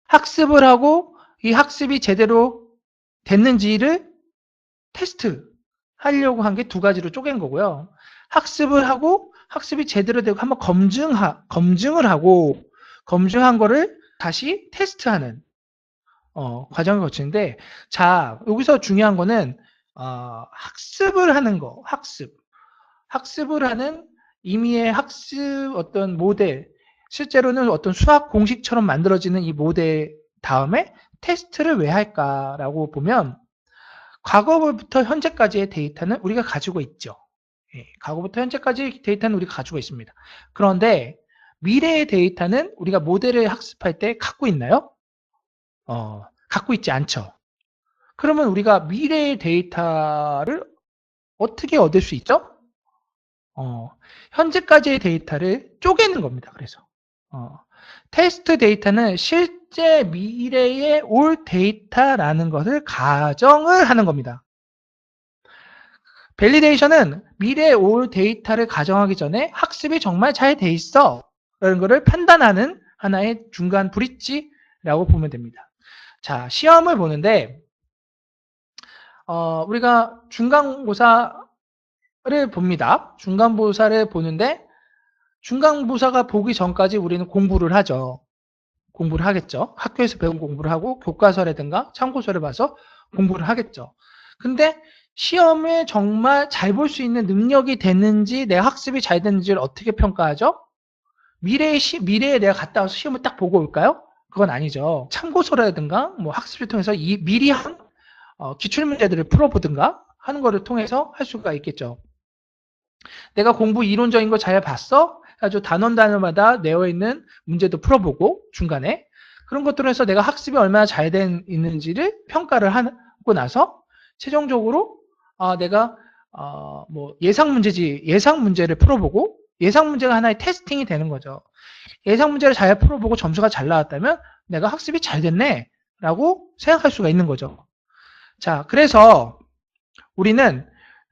학습을 하고 이 학습이 제대로 됐는지를 테스트 하려고 한 게 두 가지로 쪼갠 거고요. 학습을 하고 학습이 제대로 되고 한번 검증을 하고 검증한 거를 다시 테스트하는 과정을 거치는데, 자, 여기서 중요한 거는 학습을 하는 거, 학습을 하는 임의의 학습 어떤 모델, 실제로는 어떤 수학 공식처럼 만들어지는 이 모델 다음에 테스트를 왜 할까라고 보면, 과거부터 현재까지의 데이터는 우리가 가지고 있죠. 예, 과거부터 현재까지 데이터는 우리가 가지고 있습니다. 그런데 미래의 데이터는 우리가 모델을 학습할 때 갖고 있나요? 갖고 있지 않죠. 그러면 우리가 미래의 데이터를 어떻게 얻을 수 있죠? 현재까지의 데이터를 쪼개는 겁니다. 그래서 테스트 데이터는 실제 미래에 올 데이터라는 것을 가정을 하는 겁니다. 밸리데이션은 미래에 올 데이터를 가정하기 전에 학습이 정말 잘 돼 있어 라는 것을 판단하는 하나의 중간 브릿지라고 보면 됩니다. 자, 시험을 보는데 우리가 중간고사를 봅니다. 중간고사를 보는데 중간고사가 보기 전까지 우리는 공부를 하죠. 공부를 하겠죠. 학교에서 배운 공부를 하고 교과서라든가 참고서를 봐서 공부를 하겠죠. 근데 시험에 정말 잘 볼 수 있는 능력이 됐는지, 내 학습이 잘 됐는지를 어떻게 평가하죠? 미래에 내가 갔다 와서 시험을 딱 보고 올까요? 그건 아니죠. 참고서라든가 뭐 학습을 통해서 미리 한 기출문제들을 풀어보든가 하는 거를 통해서 할 수가 있겠죠. 내가 공부 이론적인 거 잘 봤어? 아주 단원마다 내어있는 문제도 풀어보고 중간에 그런 것들을 해서 내가 학습이 얼마나 잘 있는지를 평가를 하고 나서 최종적으로 내가 뭐 예상 문제를 풀어보고, 예상 문제가 하나의 테스팅이 되는 거죠. 예상 문제를 잘 풀어보고 점수가 잘 나왔다면 내가 학습이 잘 됐네 라고 생각할 수가 있는 거죠. 자, 그래서 우리는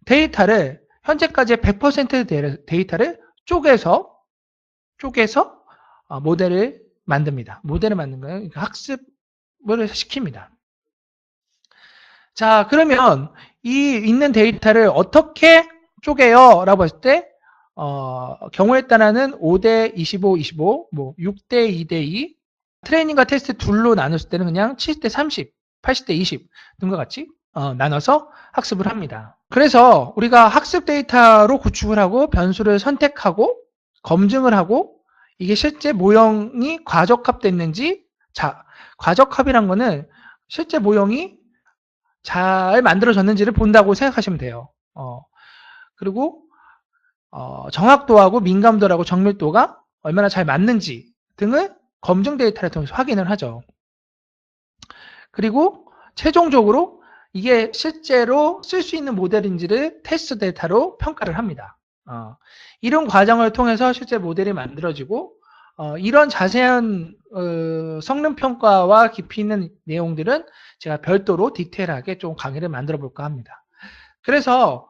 데이터를 현재까지의 100% 데이터를 쪼개서 모델을 만듭니다. 모델을 만든 거예요. 학습을 시킵니다. 자, 그러면 이 있는 데이터를 어떻게 쪼개요? 라고 했을 때 경우에 따라는 5대 25, 25, 뭐 6대 2대 2, 트레이닝과 테스트 둘로 나눴을 때는 그냥 70대 30, 80대 20 등과 같이 나눠서 학습을 합니다. 그래서 우리가 학습 데이터로 구축을 하고 변수를 선택하고 검증을 하고 이게 실제 모형이 과적합됐는지, 자, 과적합이란 거는 실제 모형이 잘 만들어졌는지를 본다고 생각하시면 돼요. 그리고 정확도하고 민감도하고 정밀도가 얼마나 잘 맞는지 등을 검증 데이터를 통해서 확인을 하죠. 그리고 최종적으로 이게 실제로 쓸 수 있는 모델인지를 테스트 데이터로 평가를 합니다. 이런 과정을 통해서 실제 모델이 만들어지고 이런 자세한 성능 평가와 깊이 있는 내용들은 제가 별도로 디테일하게 좀 강의를 만들어 볼까 합니다. 그래서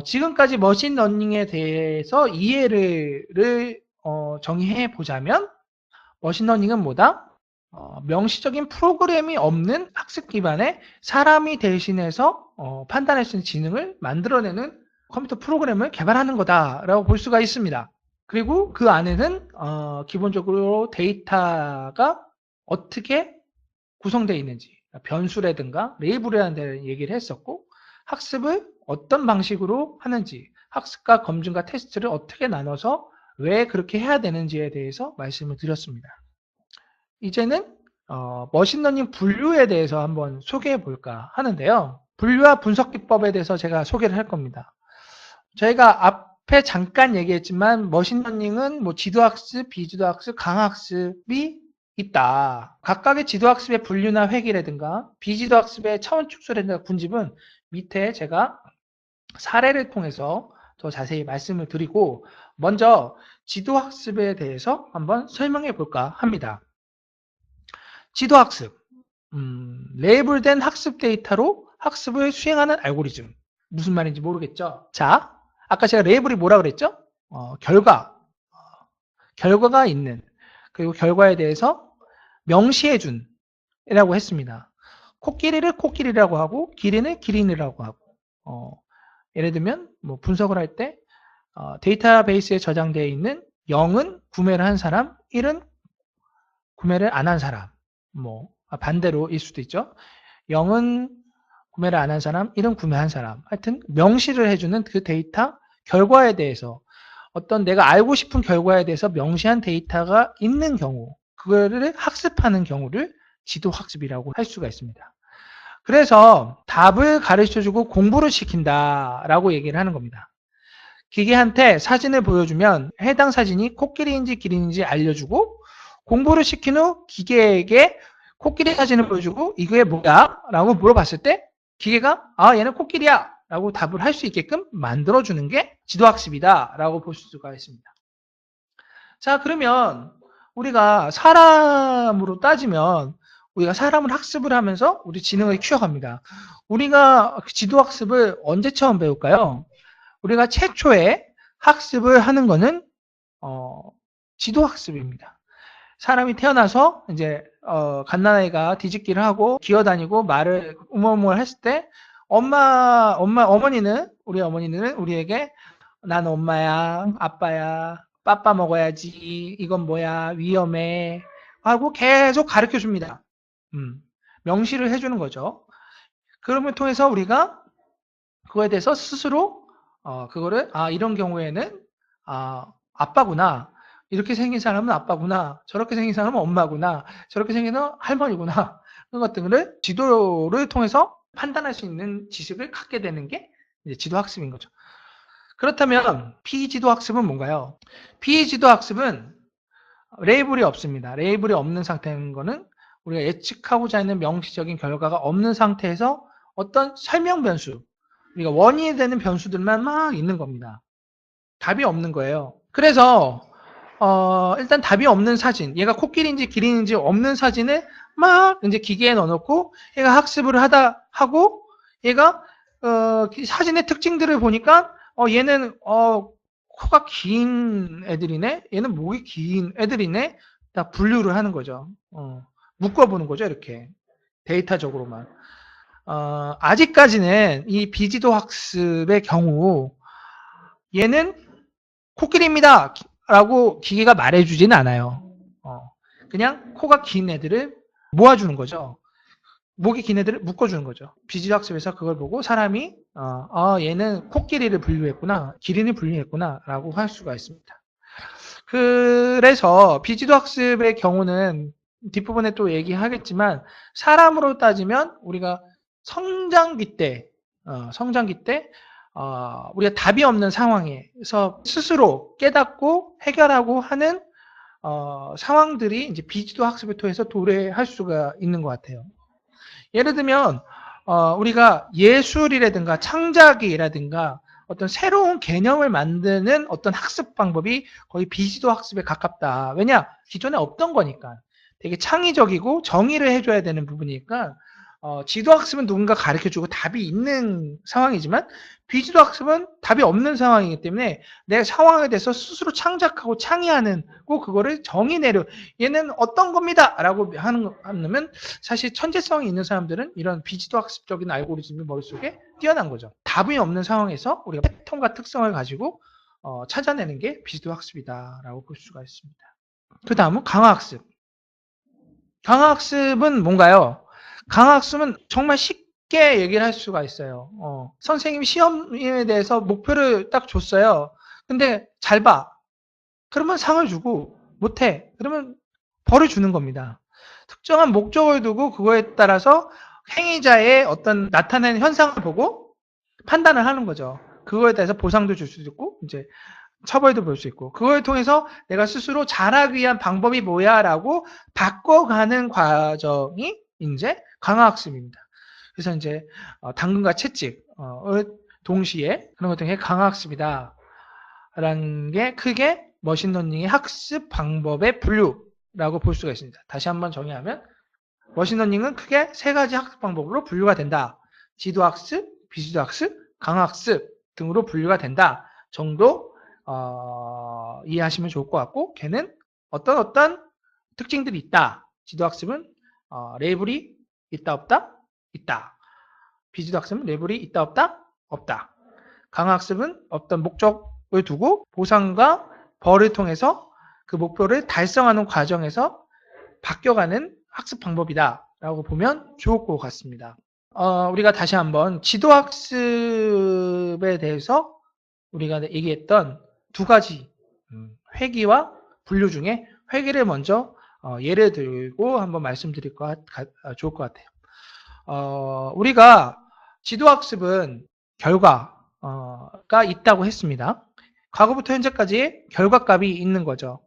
지금까지 머신러닝에 대해서 이해를 정의해 보자면, 머신러닝은 뭐다? 명시적인 프로그램이 없는 학습 기반의 사람이 대신해서 판단할 수 있는 지능을 만들어내는 컴퓨터 프로그램을 개발하는 거다라고 볼 수가 있습니다. 그리고 그 안에는 기본적으로 데이터가 어떻게 구성되어 있는지, 변수라든가 레이블이라는 데를 얘기를 했었고, 학습을 어떤 방식으로 하는지, 학습과 검증과 테스트를 어떻게 나눠서 왜 그렇게 해야 되는지에 대해서 말씀을 드렸습니다. 이제는 머신러닝 분류에 대해서 한번 소개해 볼까 하는데요. 분류와 분석 기법에 대해서 제가 소개를 할 겁니다. 저희가 앞에 잠깐 얘기했지만 머신러닝은 뭐 지도학습, 비지도학습, 강학습이 있다. 각각의 지도학습의 분류나 획일이라든가 비지도학습의 차원 축소라든가 군집은 밑에 제가 사례를 통해서 더 자세히 말씀을 드리고, 먼저 지도학습에 대해서 한번 설명해 볼까 합니다. 지도학습, 레이블된 학습 데이터로 학습을 수행하는 알고리즘. 무슨 말인지 모르겠죠? 자, 아까 제가 레이블이 뭐라 그랬죠? 결과가 있는, 그리고 결과에 대해서 명시해 준이라고 했습니다. 코끼리를 코끼리라고 하고 기린을 기린이라고 하고 예를 들면 뭐 분석을 할 때 데이터베이스에 저장되어 있는 0은 구매를 한 사람, 1은 구매를 안 한 사람. 뭐 반대로일 수도 있죠. 0은 구매를 안 한 사람, 1은 구매한 사람. 하여튼 명시를 해주는 그 데이터 결과에 대해서 어떤 내가 알고 싶은 결과에 대해서 명시한 데이터가 있는 경우, 그거를 학습하는 경우를 지도학습이라고 할 수가 있습니다. 그래서 답을 가르쳐주고 공부를 시킨다라고 얘기를 하는 겁니다. 기계한테 사진을 보여주면 해당 사진이 코끼리인지 기린인지 알려주고 공부를 시킨 후 기계에게 코끼리 사진을 보여주고 이게 뭐야? 라고 물어봤을 때 기계가 얘는 코끼리야 라고 답을 할 수 있게끔 만들어주는 게 지도학습이다 라고 볼 수가 있습니다. 자, 그러면 우리가 사람으로 따지면 우리가 사람을 학습을 하면서 우리 지능을 키워갑니다. 우리가 지도학습을 언제 처음 배울까요? 우리가 최초에 학습을 하는 거는 지도학습입니다. 사람이 태어나서 이제 갓난아이가 뒤집기를 하고 기어다니고 말을 우물우물 했을 때 어머니는 우리 어머니는 우리에게 난 엄마야, 아빠야, 빠빠 먹어야지, 이건 뭐야, 위험해 하고 계속 가르쳐 줍니다. 명시를 해주는 거죠. 그럼을 통해서 우리가 그거에 대해서 스스로 그거를 이런 경우에는 아빠구나, 이렇게 생긴 사람은 아빠구나, 저렇게 생긴 사람은 엄마구나, 저렇게 생긴 사람은 할머니구나, 그런 것들을 지도를 통해서 판단할 수 있는 지식을 갖게 되는 게 이제 지도학습인 거죠. 그렇다면 피지도학습은 뭔가요? 피지도학습은 레이블이 없습니다. 레이블이 없는 상태인 거는 우리가 예측하고자 하는 명시적인 결과가 없는 상태에서 어떤 설명 변수, 우리가 원인이 되는 변수들만 막 있는 겁니다. 답이 없는 거예요. 그래서 일단 답이 없는 사진, 얘가 코끼리인지 기린인지 없는 사진을 막 이제 기계에 넣어놓고 얘가 학습을 하고 얘가 사진의 특징들을 보니까 얘는 코가 긴 애들이네, 얘는 목이 긴 애들이네, 다 분류를 하는 거죠. 묶어보는 거죠, 이렇게 데이터적으로만. 아직까지는 이 비지도 학습의 경우 얘는 코끼리입니다 라고 기계가 말해주지는 않아요. 그냥 코가 긴 애들을 모아주는 거죠. 목이 긴 애들을 묶어주는 거죠. 비지도 학습에서 그걸 보고 사람이 얘는 코끼리를 분류했구나, 기린을 분류했구나 라고 할 수가 있습니다. 그래서 비지도 학습의 경우는 뒷부분에 또 얘기하겠지만 사람으로 따지면 우리가 성장기 때 우리가 답이 없는 상황에서 스스로 깨닫고 해결하고 하는 상황들이 이제 비지도 학습을 통해서 도래할 수가 있는 것 같아요. 예를 들면 우리가 예술이라든가 창작이라든가 어떤 새로운 개념을 만드는 어떤 학습 방법이 거의 비지도 학습에 가깝다. 왜냐? 기존에 없던 거니까. 되게 창의적이고 정의를 해줘야 되는 부분이니까 지도 학습은 누군가 가르쳐주고 답이 있는 상황이지만 비지도 학습은 답이 없는 상황이기 때문에 내 상황에 대해서 스스로 창작하고 창의하는 꼭 그거를 정의 내려 얘는 어떤 겁니다 라고 하면 사실 천재성이 있는 사람들은 이런 비지도 학습적인 알고리즘이 머릿속에 뛰어난 거죠. 답이 없는 상황에서 우리가 패턴과 특성을 가지고 찾아내는 게 비지도 학습이다 라고 볼 수가 있습니다. 그 다음은 강화학습. 강화학습은 뭔가요? 강화학습은 정말 쉽게 얘기를 할 수가 있어요. 선생님이 시험에 대해서 목표를 딱 줬어요. 근데 잘 봐. 그러면 상을 주고 못해. 그러면 벌을 주는 겁니다. 특정한 목적을 두고 그거에 따라서 행위자의 어떤 나타내는 현상을 보고 판단을 하는 거죠. 그거에 대해서 보상도 줄 수도 있고 이제 처벌도 볼 수 있고 그걸 통해서 내가 스스로 잘하기 위한 방법이 뭐야 라고 바꿔가는 과정이 이제 강화학습입니다. 그래서 이제 당근과 채찍 동시에 그런 것 등의 강화학습이다 라는 게 크게 머신러닝의 학습 방법의 분류라고 볼 수가 있습니다. 다시 한번 정의하면 머신러닝은 크게 세 가지 학습 방법으로 분류가 된다. 지도학습, 비지도학습, 강화학습 등으로 분류가 된다 정도 이해하시면 좋을 것 같고 걔는 어떤 특징들이 있다. 지도학습은 레이블이 있다 없다? 있다. 비지도학습은 레벨이 있다 없다? 없다. 강화학습은 어떤 목적을 두고 보상과 벌을 통해서 그 목표를 달성하는 과정에서 바뀌어가는 학습 방법이다 라고 보면 좋을 것 같습니다. 우리가 다시 한번 지도학습에 대해서 우리가 얘기했던 두 가지 회귀와 분류 중에 회귀를 먼저 예를 들고 한번 말씀드릴 좋을 것 같아요. 우리가 지도학습은 결과가 있다고 했습니다. 과거부터 현재까지의 결과값이 있는 거죠.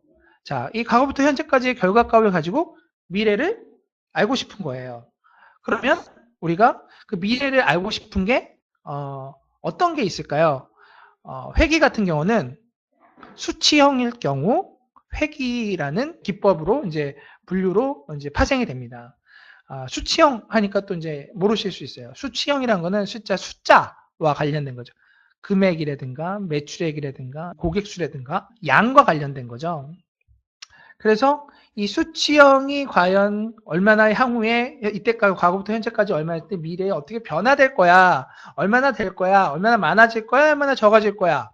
자, 이 과거부터 현재까지의 결과값을 가지고 미래를 알고 싶은 거예요. 그러면 우리가 그 미래를 알고 싶은 게 어떤 게 있을까요? 회귀 같은 경우는 수치형일 경우 회귀라는 기법으로 이제 분류로 이제 파생이 됩니다. 수치형 하니까 또 이제 모르실 수 있어요. 수치형이란 거는 숫자와 관련된 거죠. 금액이라든가 매출액이라든가 고객수라든가 양과 관련된 거죠. 그래서 이 수치형이 과연 얼마나 향후에 이때까지 과거부터 현재까지 얼마나 때 미래에 어떻게 변화될 거야, 얼마나 될 거야, 얼마나 많아질 거야, 얼마나 적어질 거야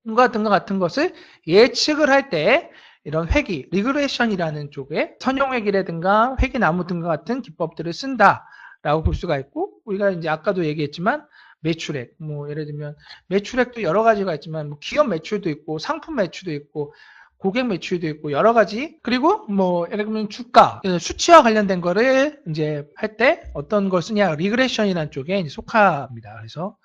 등과 같은 것을 예측을 할 때 이런 회귀, 리그레션이라는 쪽에 선형회귀라든가 회귀나무 등과 같은 기법들을 쓴다라고 볼 수가 있고, 우리가 이제 아까도 얘기했지만 매출액, 뭐 예를 들면 매출액도 여러 가지가 있지만 뭐 기업 매출도 있고 상품 매출도 있고 고객 매출도 있고 여러 가지, 그리고 뭐 예를 들면 주가, 수치와 관련된 거를 이제 할 때 어떤 걸 쓰냐, 리그레션이라는 쪽에 이제 속합니다. 그래서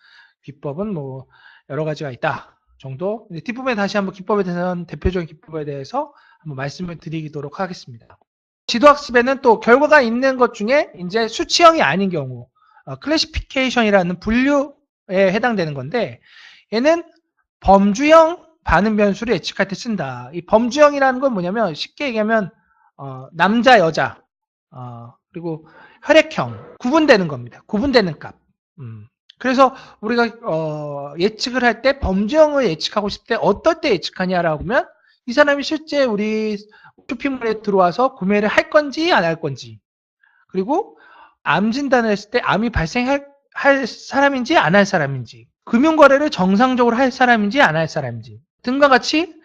기법은 뭐 여러 가지가 있다 정도. 뒷부분에 다시 한번 기법에 대해서는 대표적인 기법에 대해서 한번 말씀을 드리도록 하겠습니다. 지도학습에는 또 결과가 있는 것 중에 이제 수치형이 아닌 경우 클래시피케이션이라는 분류에 해당되는 건데, 얘는 범주형 반응 변수를 예측할 때 쓴다. 이 범주형이라는 건 뭐냐면 쉽게 얘기하면 남자 여자 그리고 혈액형 구분되는 겁니다. 구분되는 값. 그래서 우리가 예측을 할 때 범주형을 예측하고 싶을 때 어떨 때 예측하냐라고 하면 이 사람이 실제 우리 쇼핑몰에 들어와서 구매를 할 건지 안 할 건지, 그리고 암 진단을 했을 때 암이 발생할 사람인지 안 할 사람인지, 금융거래를 정상적으로 할 사람인지 안 할 사람인지 등과 같이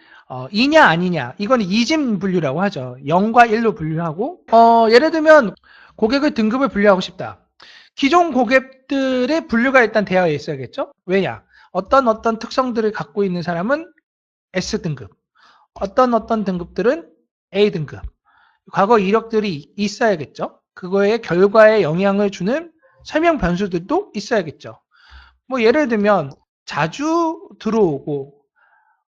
이냐 아니냐, 이건 이진 분류라고 하죠. 0과 1로 분류하고, 예를 들면 고객의 등급을 분류하고 싶다. 기존 고객들의 분류가 일단 되어 있어야겠죠. 왜냐? 어떤 특성들을 갖고 있는 사람은 S등급, 어떤 등급들은 A등급, 과거 이력들이 있어야겠죠. 그거에 결과에 영향을 주는 설명 변수들도 있어야겠죠. 뭐 예를 들면 자주 들어오고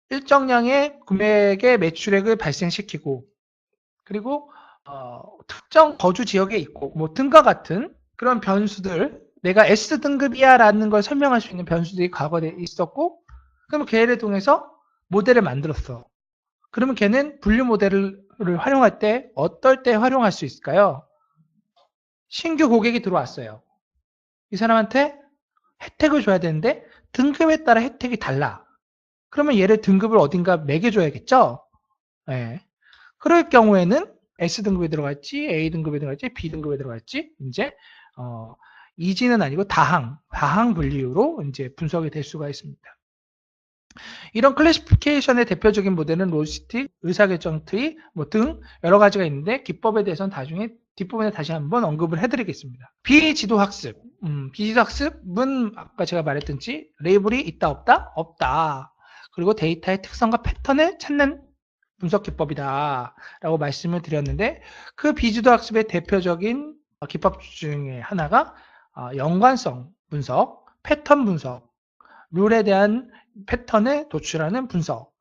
일정량의 금액의 매출액을 발생시키고, 그리고 특정 거주 지역에 있고 뭐 등과 같은 그런 변수들, 내가 S등급이야 라는 걸 설명할 수 있는 변수들이 과거에 있었고, 그러면 걔를 통해서 모델을 만들었어. 그러면 걔는 분류 모델을 활용할 때 어떨 때 활용할 수 있을까요? 신규 고객이 들어왔어요. 이 사람한테 혜택을 줘야 되는데 등급에 따라 혜택이 달라. 그러면 얘를 등급을 어딘가 매겨줘야겠죠? 네. 그럴 경우에는 S등급에 들어갈지, A등급에 들어갈지, B등급에 들어갈지, 이제, 이지는 아니고 다항 분류로 이제 분석이 될 수가 있습니다. 이런 클래시피케이션의 대표적인 모델은 로지스틱, 의사결정 트리 뭐 등 여러 가지가 있는데, 기법에 대해서는 나중에 뒷부분에 다시 한번 언급을 해드리겠습니다. 비지도학습. 비지도학습은 아까 제가 말했던지 레이블이 있다 없다? 없다. 그리고 데이터의 특성과 패턴을 찾는 분석 기법이다 라고 말씀을 드렸는데, 그 비지도학습의 대표적인 기법 중에 하나가 연관성 분석, 패턴 분석, 룰에 대한 패턴을 도출하는 분석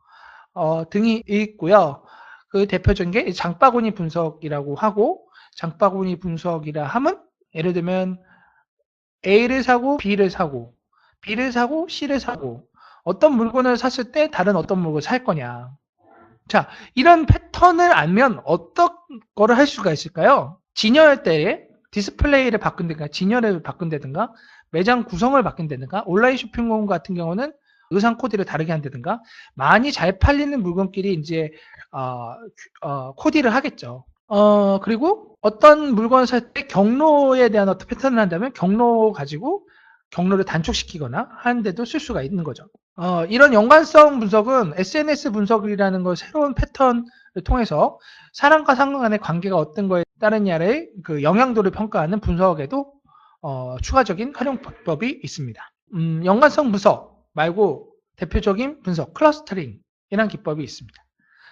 등이 있고요. 그 대표적인 게 장바구니 분석이라고 하고, 장바구니 분석이라 하면 예를 들면 A를 사고 B를 사고 C를 사고 어떤 물건을 샀을 때 다른 어떤 물건을 살 거냐. 자, 이런 패턴을 알면 어떤 거를 할 수가 있을까요? 진열 때에 디스플레이를 바꾼다든가, 진열을 바꾼다든가, 매장 구성을 바꾼다든가, 온라인 쇼핑몰 같은 경우는 의상 코디를 다르게 한다든가, 많이 잘 팔리는 물건끼리 이제 코디를 하겠죠. 그리고 어떤 물건을 살 때 경로에 대한 어떤 패턴을 한다면 경로 가지고 경로를 단축시키거나 하는데도 쓸 수가 있는 거죠. 이런 연관성 분석은 SNS 분석이라는 걸 새로운 패턴을 통해서 사람과 상관 간의 관계가 어떤 거에 따르냐의 그 영향도를 평가하는 분석에도 추가적인 활용 방법이 있습니다. 연관성 분석 말고 대표적인 분석, 클러스터링이라는 기법이 있습니다.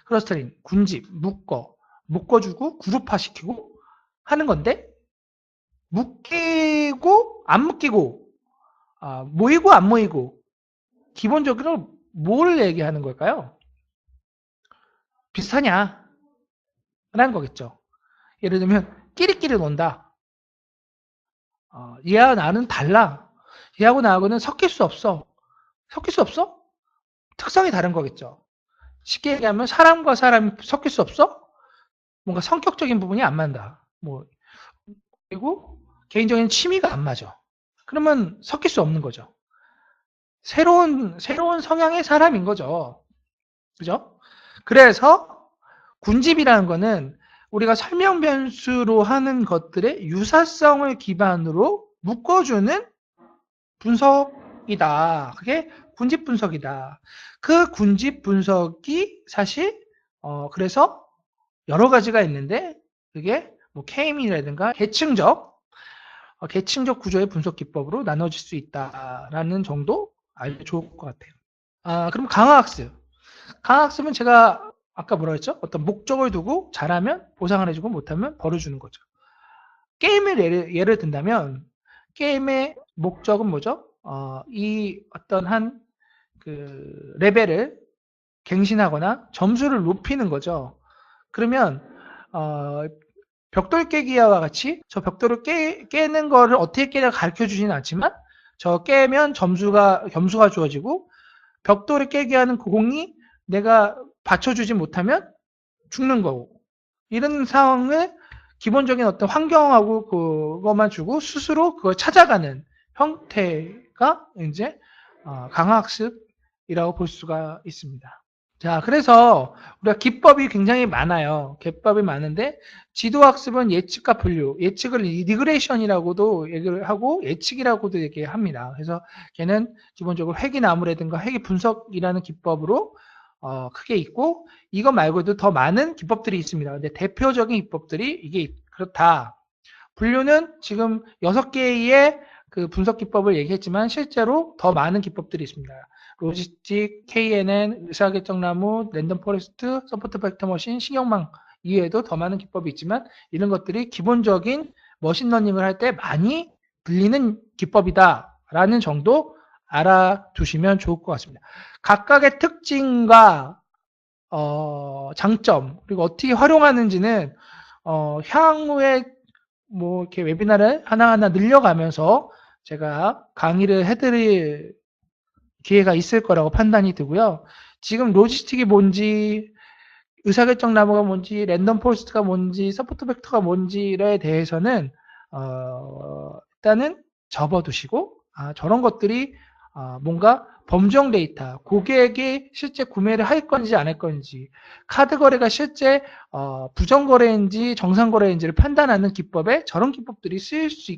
클러스터링, 군집, 묶어주고 그룹화시키고 하는 건데 묶이고 안 묶이고 모이고 안 모이고 기본적으로 뭘 얘기하는 걸까요? 비슷하냐? 라는 거겠죠. 예를 들면 끼리끼리 논다. 얘와 나는 달라. 얘하고 나하고는 섞일 수 없어. 섞일 수 없어? 특성이 다른 거겠죠. 쉽게 얘기하면 사람과 사람이 섞일 수 없어? 뭔가 성격적인 부분이 안 맞는다. 그리고 개인적인 취미가 안 맞아. 그러면 섞일 수 없는 거죠. 새로운 성향의 사람인 거죠. 그죠? 그래서 군집이라는 거는 우리가 설명 변수로 하는 것들의 유사성을 기반으로 묶어주는 분석이다. 그게 군집 분석이다. 그 군집 분석이 사실 그래서 여러 가지가 있는데 그게 뭐 K-मी라든가 계층적 구조의 분석 기법으로 나눠질 수 있다라는 정도 알면 좋을 것 같아요. 그럼 강화학습. 강화학습은 제가 아까 뭐라 했죠? 어떤 목적을 두고 잘하면 보상을 해주고 못하면 벌을 주는 거죠. 게임을 예를 든다면 게임의 목적은 뭐죠? 이 어떤 한 그 레벨을 갱신하거나 점수를 높이는 거죠. 그러면 벽돌 깨기와 같이 저 벽돌을 깨는 거를 어떻게 깨냐 가르쳐 주지는 않지만 저 깨면 점수가 주어지고 벽돌을 깨게 하는 그 공이 내가 받쳐주지 못하면 죽는 거고 이런 상황을 기본적인 어떤 환경하고 그것만 주고 스스로 그걸 찾아가는 형태가 이제 강화학습이라고 볼 수가 있습니다. 자, 그래서 우리가 기법이 굉장히 많아요. 기법이 많은데 지도학습은 예측과 분류, 예측을 리그레이션이라고도 얘기를 하고 예측이라고도 얘기합니다. 그래서 걔는 기본적으로 회귀나무라든가 회귀 분석이라는 기법으로 크게 있고 이거 말고도 더 많은 기법들이 있습니다. 근데 대표적인 기법들이 이게 그렇다. 분류는 지금 6개의 그 분석 기법을 얘기했지만 실제로 더 많은 기법들이 있습니다. 로지스틱, KNN, 의사결정나무, 랜덤 포레스트, 서포트 벡터 머신, 신경망 이외에도 더 많은 기법이 있지만 이런 것들이 기본적인 머신러닝을 할 때 많이 들리는 기법이다라는 정도 알아두시면 좋을 것 같습니다. 각각의 특징과 장점 그리고 어떻게 활용하는지는 향후에 뭐 이렇게 웨비나를 하나하나 늘려가면서 제가 강의를 해드릴 기회가 있을 거라고 판단이 되고요. 지금 로지스틱이 뭔지, 의사결정 나무가 뭔지, 랜덤 포레스트가 뭔지, 서포트 벡터가 뭔지에 대해서는 일단은 접어두시고 저런 것들이 뭔가 범정 데이터, 고객이 실제 구매를 할 건지 안 할 건지, 카드 거래가 실제 부정 거래인지 정상 거래인지를 판단하는 기법에 저런 기법들이 쓰일 수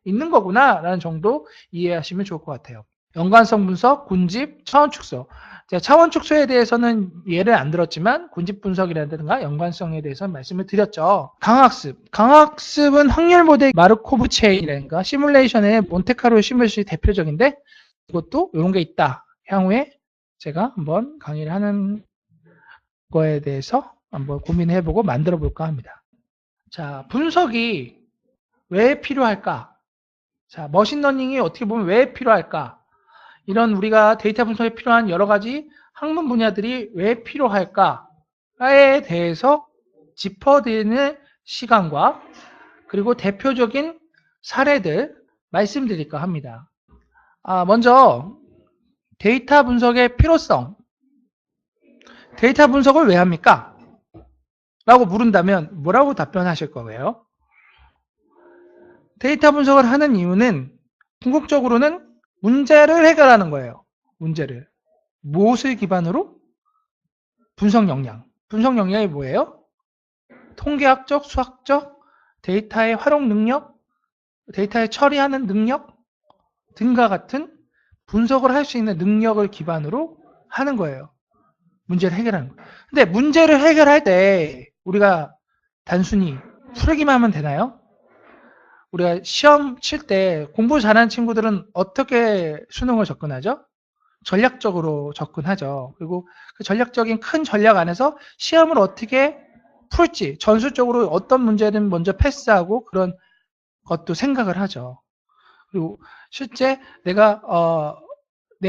있는 거구나라는 정도 이해하시면 좋을 것 같아요. 연관성 분석, 군집, 차원 축소. 제가 차원 축소에 대해서는 예를 안 들었지만 군집 분석이라든가 연관성에 대해서 말씀을 드렸죠. 강학습. 강학습은 확률 모델 마르코브 체인이라든가 시뮬레이션의 몬테카르로 시뮬레이션이 대표적인데 이것도 이런 게 있다. 향후에 제가 한번 강의를 하는 거에 대해서 한번 고민해보고 만들어 볼까 합니다. 자, 분석이 왜 필요할까? 자, 머신러닝이 어떻게 보면 왜 필요할까? 이런 우리가 데이터 분석에 필요한 여러 가지 학문 분야들이 왜 필요할까에 대해서 짚어드리는 시간과 그리고 대표적인 사례들 말씀드릴까 합니다. 먼저 데이터 분석의 필요성. 데이터 분석을 왜 합니까? 라고 물은다면 뭐라고 답변하실 거예요? 데이터 분석을 하는 이유는 궁극적으로는 문제를 해결하는 거예요. 문제를. 무엇을 기반으로? 분석 역량. 분석 역량이 뭐예요? 통계학적, 수학적, 데이터의 활용 능력, 데이터의 처리하는 능력 등과 같은 분석을 할 수 있는 능력을 기반으로 하는 거예요. 문제를 해결하는 거예요. 근데 문제를 해결할 때 우리가 단순히 풀기만 하면 되나요? 우리가 시험 칠 때 공부 잘하는 친구들은 어떻게 수능을 접근하죠? 전략적으로 접근하죠. 그리고 그 전략적인 큰 전략 안에서 시험을 어떻게 풀지, 전술적으로 어떤 문제는 먼저 패스하고 그런 것도 생각을 하죠. 그리고 실제 내가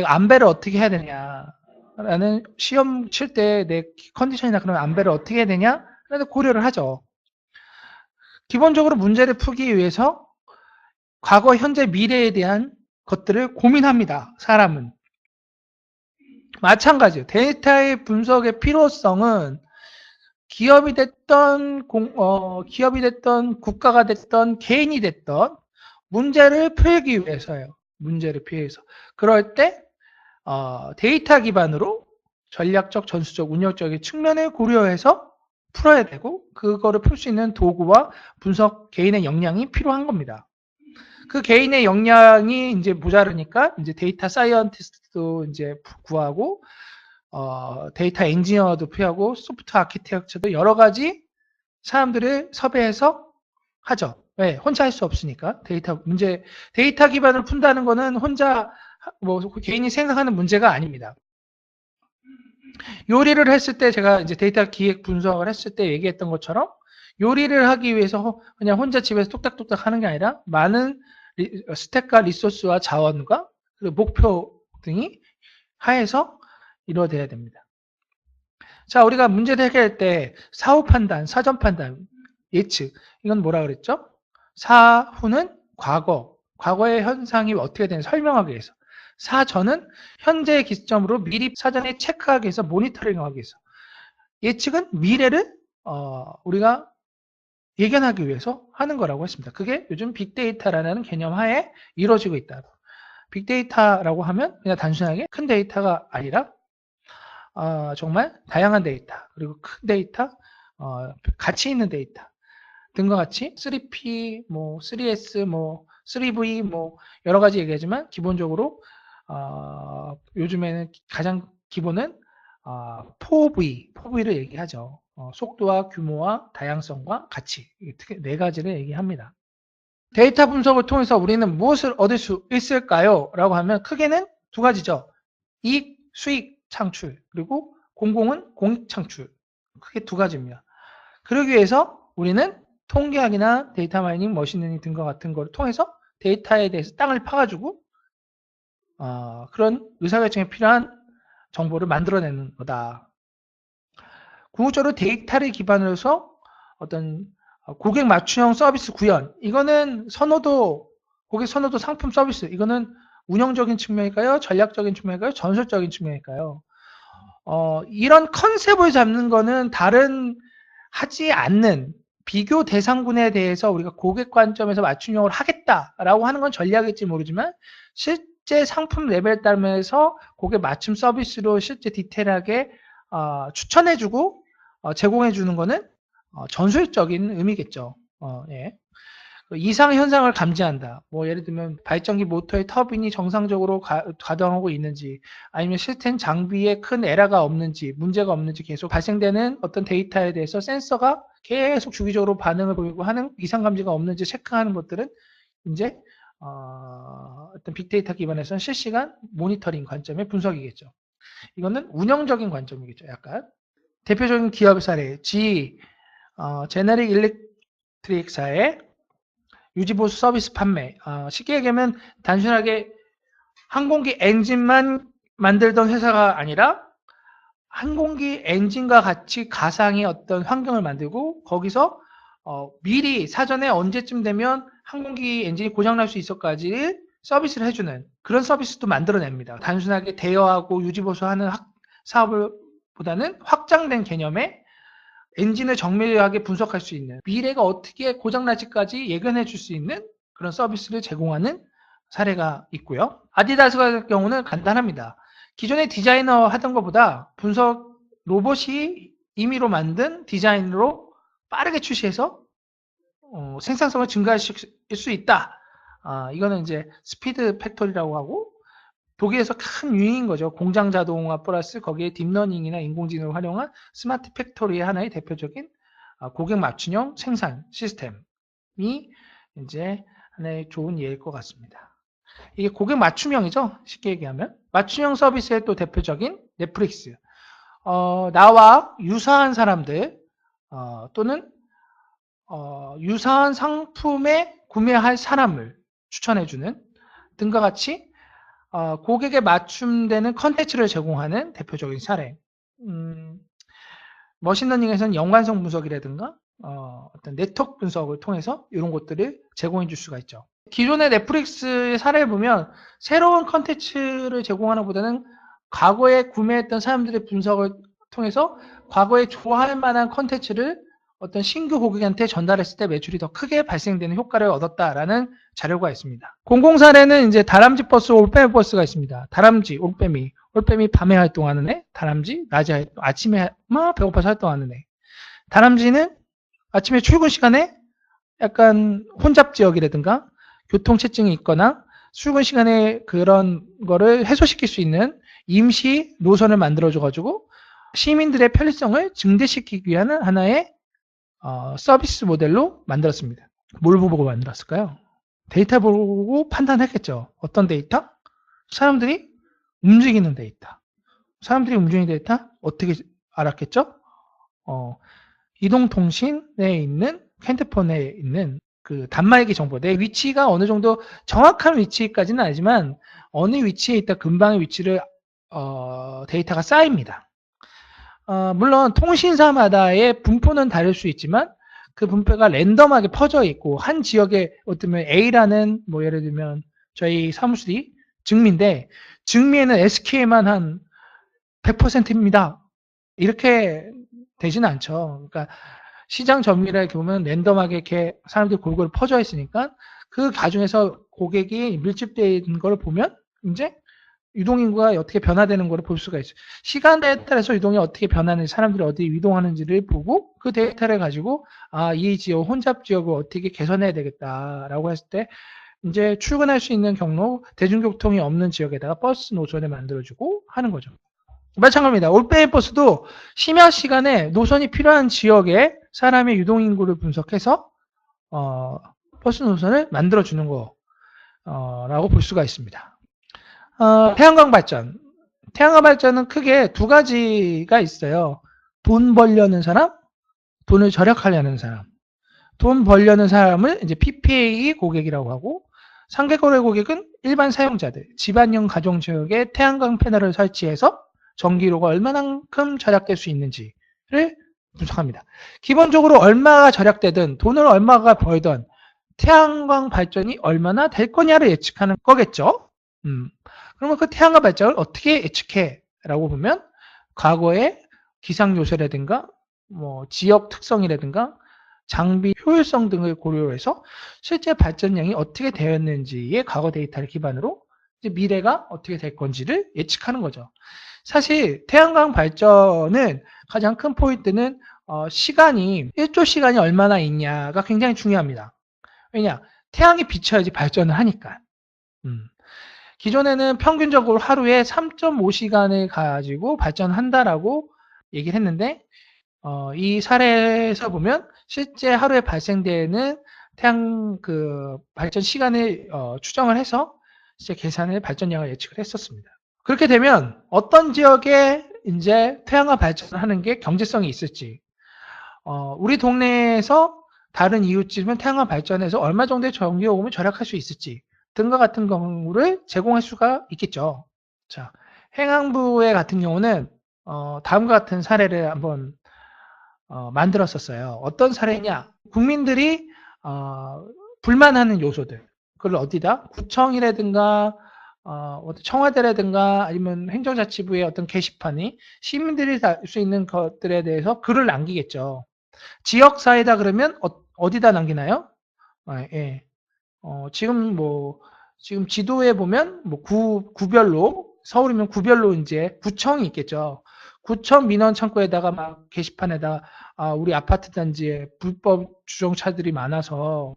안배를 어떻게 해야 되냐라는 시험 칠 때 내 컨디션이나 그런 안배를 어떻게 해야 되냐라는 고려를 하죠. 기본적으로 문제를 풀기 위해서 과거, 현재, 미래에 대한 것들을 고민합니다. 사람은. 마찬가지예요. 데이터의 분석의 필요성은 기업이 됐던 국가가 됐던 개인이 됐던 문제를 풀기 위해서예요. 문제를 풀기 위해서. 그럴 때 데이터 기반으로 전략적, 전술적, 운영적인 측면을 고려해서 풀어야 되고 그거를 풀 수 있는 도구와 분석 개인의 역량이 필요한 겁니다. 그 개인의 역량이 이제 모자르니까 이제 데이터 사이언티스트도 이제 구하고 데이터 엔지니어도 필요하고 소프트웨어 아키텍처도 여러 가지 사람들을 섭외해서 하죠. 왜? 혼자 할 수 없으니까. 데이터 기반을 푼다는 거는 혼자 뭐 개인이 생각하는 문제가 아닙니다. 요리를 했을 때 제가 이제 데이터 기획 분석을 했을 때 얘기했던 것처럼 요리를 하기 위해서 그냥 혼자 집에서 뚝딱뚝딱 하는 게 아니라 많은 스택과 리소스와 자원과 그리고 목표 등이 하에서 이루어져야 됩니다. 자, 우리가 문제를 해결할 때 사후 판단, 사전 판단, 예측 이건 뭐라 그랬죠? 사후는 과거의 현상이 어떻게 되는지 설명하기 위해서, 사전은 현재의 기점으로 미리 사전에 체크하기 위해서, 모니터링하기 위해서, 예측은 미래를 우리가 예견하기 위해서 하는 거라고 했습니다. 그게 요즘 빅데이터라는 개념 하에 이루어지고 있다. 빅데이터라고 하면 그냥 단순하게 큰 데이터가 아니라 정말 다양한 데이터, 그리고 큰 데이터, 가치 있는 데이터 등과 같이 3P, 3S, 3V 여러 가지 얘기하지만 기본적으로 요즘에는 가장 기본은 4V를 얘기하죠. 속도와 규모와 다양성과 가치, 네 가지를 얘기합니다. 데이터 분석을 통해서 우리는 무엇을 얻을 수 있을까요? 라고 하면 크게는 두 가지죠. 이익, 수익 창출, 그리고 공공은 공익 창출. 크게 두 가지입니다. 그러기 위해서 우리는 통계학이나 데이터 마이닝, 머신러닝 등과 같은 걸 통해서 데이터에 대해서 땅을 파가지고 그런 의사결정에 필요한 정보를 만들어내는 거다. 궁극적으로 데이터를 기반으로 해서 어떤 고객 맞춤형 서비스 구현, 이거는 고객 선호도 상품 서비스, 이거는 운영적인 측면일까요? 전략적인 측면일까요? 전술적인 측면일까요? 이런 컨셉을 잡는 거는 하지 않는 비교 대상군에 대해서 우리가 고객 관점에서 맞춤형을 하겠다라고 하는 건 전략일지 모르지만 실제 상품 레벨에 따르면서 고객 맞춤 서비스로 실제 디테일하게 추천해주고 제공해주는 거는 전술적인 의미겠죠. 예. 이상 현상을 감지한다. 예를 들면 발전기 모터의 터빈이 정상적으로 가동하고 있는지, 아니면 시스템 장비에 큰 에러가 없는지, 문제가 없는지 계속 발생되는 어떤 데이터에 대해서 센서가 계속 주기적으로 반응을 보이고 하는 이상 감지가 없는지 체크하는 것들은 이제 어떤 빅데이터 기반에서는 실시간 모니터링 관점의 분석이겠죠. 이거는 운영적인 관점이겠죠. 약간 대표적인 기업 사례, 제너릭 일렉트릭사의 유지보수 서비스 판매. 쉽게 얘기하면 단순하게 항공기 엔진만 만들던 회사가 아니라 항공기 엔진과 같이 가상의 어떤 환경을 만들고 거기서 미리 사전에 언제쯤 되면 항공기 엔진이 고장날 수 있어까지 서비스를 해주는 그런 서비스도 만들어냅니다. 단순하게 대여하고 유지보수하는 사업을 보다는 확장된 개념의 엔진을 정밀하게 분석할 수 있는, 미래가 어떻게 고장날지까지 예견해 줄 수 있는 그런 서비스를 제공하는 사례가 있고요. 아디다스 같은 경우는 간단합니다. 기존의 디자이너 하던 것보다 분석 로봇이 임의로 만든 디자인으로 빠르게 출시해서 생산성을 증가시킬 수 있다. 이거는 이제 스피드 팩토리라고 하고, 독일에서 큰 유행인 거죠. 공장 자동화 플러스 거기에 딥러닝이나 인공지능을 활용한 스마트 팩토리의 하나의 대표적인 고객 맞춤형 생산 시스템이 이제 하나의 좋은 예일 것 같습니다. 이게 고객 맞춤형이죠. 쉽게 얘기하면. 맞춤형 서비스의 또 대표적인 넷플릭스. 나와 유사한 사람들, 또는, 유사한 상품에 구매할 사람을 추천해주는 등과 같이 고객에 맞춤되는 컨텐츠를 제공하는 대표적인 사례. 머신러닝에서는 연관성 분석이라든가 어떤 네트워크 분석을 통해서 이런 것들을 제공해 줄 수가 있죠. 기존의 넷플릭스의 사례를 보면 새로운 컨텐츠를 제공하는 것보다는 과거에 구매했던 사람들의 분석을 통해서 과거에 좋아할 만한 컨텐츠를 어떤 신규 고객한테 전달했을 때 매출이 더 크게 발생되는 효과를 얻었다라는 자료가 있습니다. 공공 사례는 이제 다람쥐 버스, 올빼미 버스가 있습니다. 다람쥐, 올빼미. 올빼미 밤에 활동하는 애, 다람쥐 낮에 아침에 막 배고파서 활동하는 애. 다람쥐는 아침에 출근 시간에 약간 혼잡 지역이라든가 교통체증이 있거나 출근 시간에 그런 거를 해소시킬 수 있는 임시 노선을 만들어줘가지고 시민들의 편리성을 증대시키기 위한 하나의 서비스 모델로 만들었습니다. 뭘 보고 만들었을까요? 데이터 보고 판단했겠죠. 어떤 데이터? 사람들이 움직이는 데이터. 사람들이 움직이는 데이터 어떻게 알았겠죠? 이동통신에 있는 핸드폰에 있는 그 단말기 정보, 내 위치가 어느 정도 정확한 위치까지는 아니지만 어느 위치에 있다 근방의 위치를 데이터가 쌓입니다. 물론 통신사마다의 분포는 다를 수 있지만 그 분포가 랜덤하게 퍼져 있고 한 지역에 어떤 A라는 뭐 예를 들면 저희 사무실이 증미인데 증미에는 SK만 한 100%입니다. 이렇게 되지는 않죠. 그러니까 시장 점유율에 보면 랜덤하게 이렇게 사람들이 골고루 퍼져 있으니까 그 가중에서 고객이 밀집되어 있는 걸 보면 이제 유동인구가 어떻게 변화되는 걸 볼 수가 있어요. 시간대에 따라서 유동이 어떻게 변하는지, 사람들이 어디 이동하는지를 보고 그 데이터를 가지고 이 지역, 혼잡 지역을 어떻게 개선해야 되겠다라고 했을 때 이제 출근할 수 있는 경로, 대중교통이 없는 지역에다가 버스 노선을 만들어주고 하는 거죠. 마찬가지입니다. 올빼미 버스도 심야 시간에 노선이 필요한 지역에 사람의 유동인구를 분석해서 버스 노선을 만들어주는 거라고 볼 수가 있습니다. 태양광 발전. 태양광 발전은 크게 두 가지가 있어요. 돈 벌려는 사람, 돈을 절약하려는 사람. 돈 벌려는 사람을 이제 PPA 고객이라고 하고, 상계거래 고객은 일반 사용자들, 집안용 가정 지역에 태양광 패널을 설치해서 전기료가 얼마만큼 절약될 수 있는지를 분석합니다. 기본적으로 얼마가 절약되든 돈을 얼마가 벌든 태양광 발전이 얼마나 될 거냐를 예측하는 거겠죠. 그러면 그 태양광 발전을 어떻게 예측해? 라고 보면 과거의 기상 요소라든가 뭐 지역 특성이라든가 장비 효율성 등을 고려해서 실제 발전량이 어떻게 되었는지의 과거 데이터를 기반으로 이제 미래가 어떻게 될 건지를 예측하는 거죠. 사실 태양광 발전은 가장 큰 포인트는 시간이 1조 시간이 얼마나 있냐가 굉장히 중요합니다. 왜냐? 태양이 비쳐야지 발전을 하니까. 기존에는 평균적으로 하루에 3.5시간을 가지고 발전한다라고 얘기를 했는데 이 사례에서 보면 실제 하루에 발생되는 태양 그 발전 시간을 추정을 해서 이제 계산을 발전량을 예측을 했었습니다. 그렇게 되면 어떤 지역에 이제 태양광 발전을 하는 게 경제성이 있을지, 우리 동네에서 다른 이웃집은 태양광 발전해서 얼마 정도의 전기요금을 절약할 수 있을지 등과 같은 경우를 제공할 수가 있겠죠. 자, 행안부의 같은 경우는 다음과 같은 사례를 한번 만들었었어요. 어떤 사례냐? 국민들이 불만하는 요소들, 그걸 어디다? 구청이라든가 청와대라든가 아니면 행정자치부의 어떤 게시판이 시민들이 달 수 있는 것들에 대해서 글을 남기겠죠. 지역사회다 그러면 어디다 남기나요? 예. 지금 지도에 보면 구별로, 서울이면 구별로 이제 구청이 있겠죠. 구청 민원 창구에다가 막 게시판에다 우리 아파트 단지에 불법 주정차들이 많아서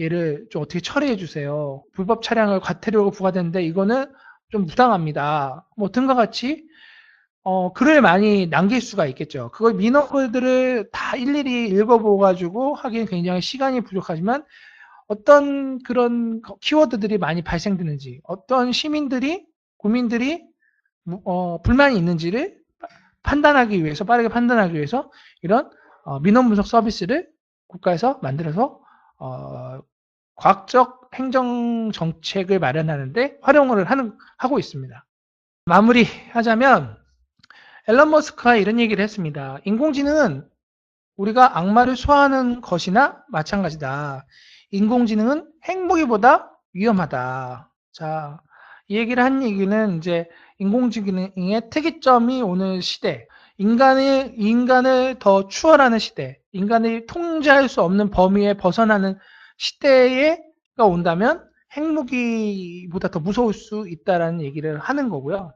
얘를 좀 어떻게 처리해 주세요. 불법 차량을 과태료가 부과되는데 이거는 좀 부당합니다. 뭐 등과 같이 글을 많이 남길 수가 있겠죠. 그걸 민원글들을 다 일일이 읽어보고 가지고 하기엔 굉장히 시간이 부족하지만 어떤 그런 키워드들이 많이 발생되는지, 어떤 시민들이, 국민들이 불만이 있는지를 판단하기 위해서, 빠르게 판단하기 위해서 이런 민원 분석 서비스를 국가에서 만들어서 과학적 행정 정책을 마련하는데 활용을 하고 있습니다. 마무리하자면 앨런 머스크가 이런 얘기를 했습니다. 인공지능은 우리가 악마를 소화하는 것이나 마찬가지다. 인공지능은 핵무기보다 위험하다. 자, 이 얘기를 한 얘기는 이제 인공지능의 특이점이 오는 시대, 인간을 더 추월하는 시대, 인간이 통제할 수 없는 범위에 벗어나는 시대가 온다면 핵무기보다 더 무서울 수 있다라는 얘기를 하는 거고요.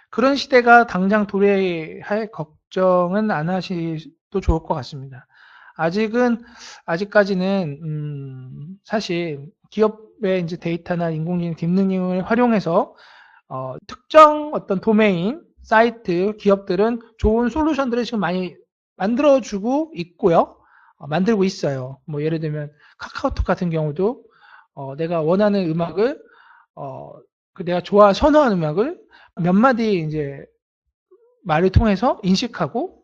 그런 시대가 당장 도래할 걱정은 안 하셔도 좋을 것 같습니다. 아직까지는 사실 기업의 이제 데이터나 인공지능 딥러닝을 활용해서 특정 어떤 도메인, 사이트, 기업들은 좋은 솔루션들을 지금 많이 만들어주고 있고요. 만들고 있어요. 뭐 예를 들면 카카오톡 같은 경우도 내가 원하는 음악을 내가 선호하는 음악을 몇 마디 이제 말을 통해서 인식하고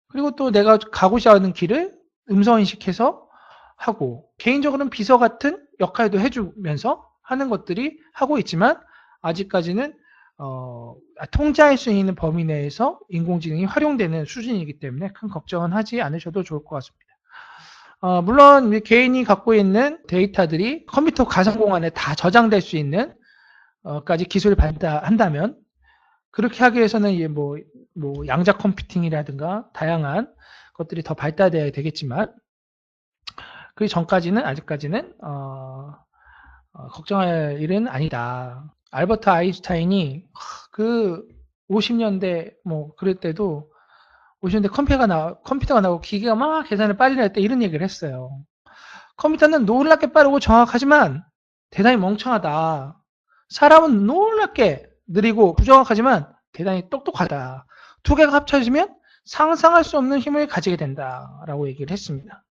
그리고 또 내가 가고자 하는 길을 음성 인식해서 하고 개인적으로는 비서 같은 역할도 해주면서 하는 것들이 하고 있지만 아직까지는 통제할 수 있는 범위 내에서 인공지능이 활용되는 수준이기 때문에 큰 걱정은 하지 않으셔도 좋을 것 같습니다. 물론 개인이 갖고 있는 데이터들이 컴퓨터 가상공간에 다 저장될 수 있는 까지 기술을 발달한다면 그렇게 하기 위해서는 뭐 양자 컴퓨팅이라든가 다양한 것들이 더 발달돼야 되겠지만 그 전까지는 아직까지는 걱정할 일은 아니다. 알버트 아인슈타인이 그 50년대 뭐 그럴 때도 50년대 컴퓨터가 나오고 기계가 막 계산을 빨리 할 때 이런 얘기를 했어요. 컴퓨터는 놀랍게 빠르고 정확하지만 대단히 멍청하다. 사람은 놀랍게 느리고 부정확하지만 대단히 똑똑하다. 두 개가 합쳐지면 상상할 수 없는 힘을 가지게 된다라고 얘기를 했습니다.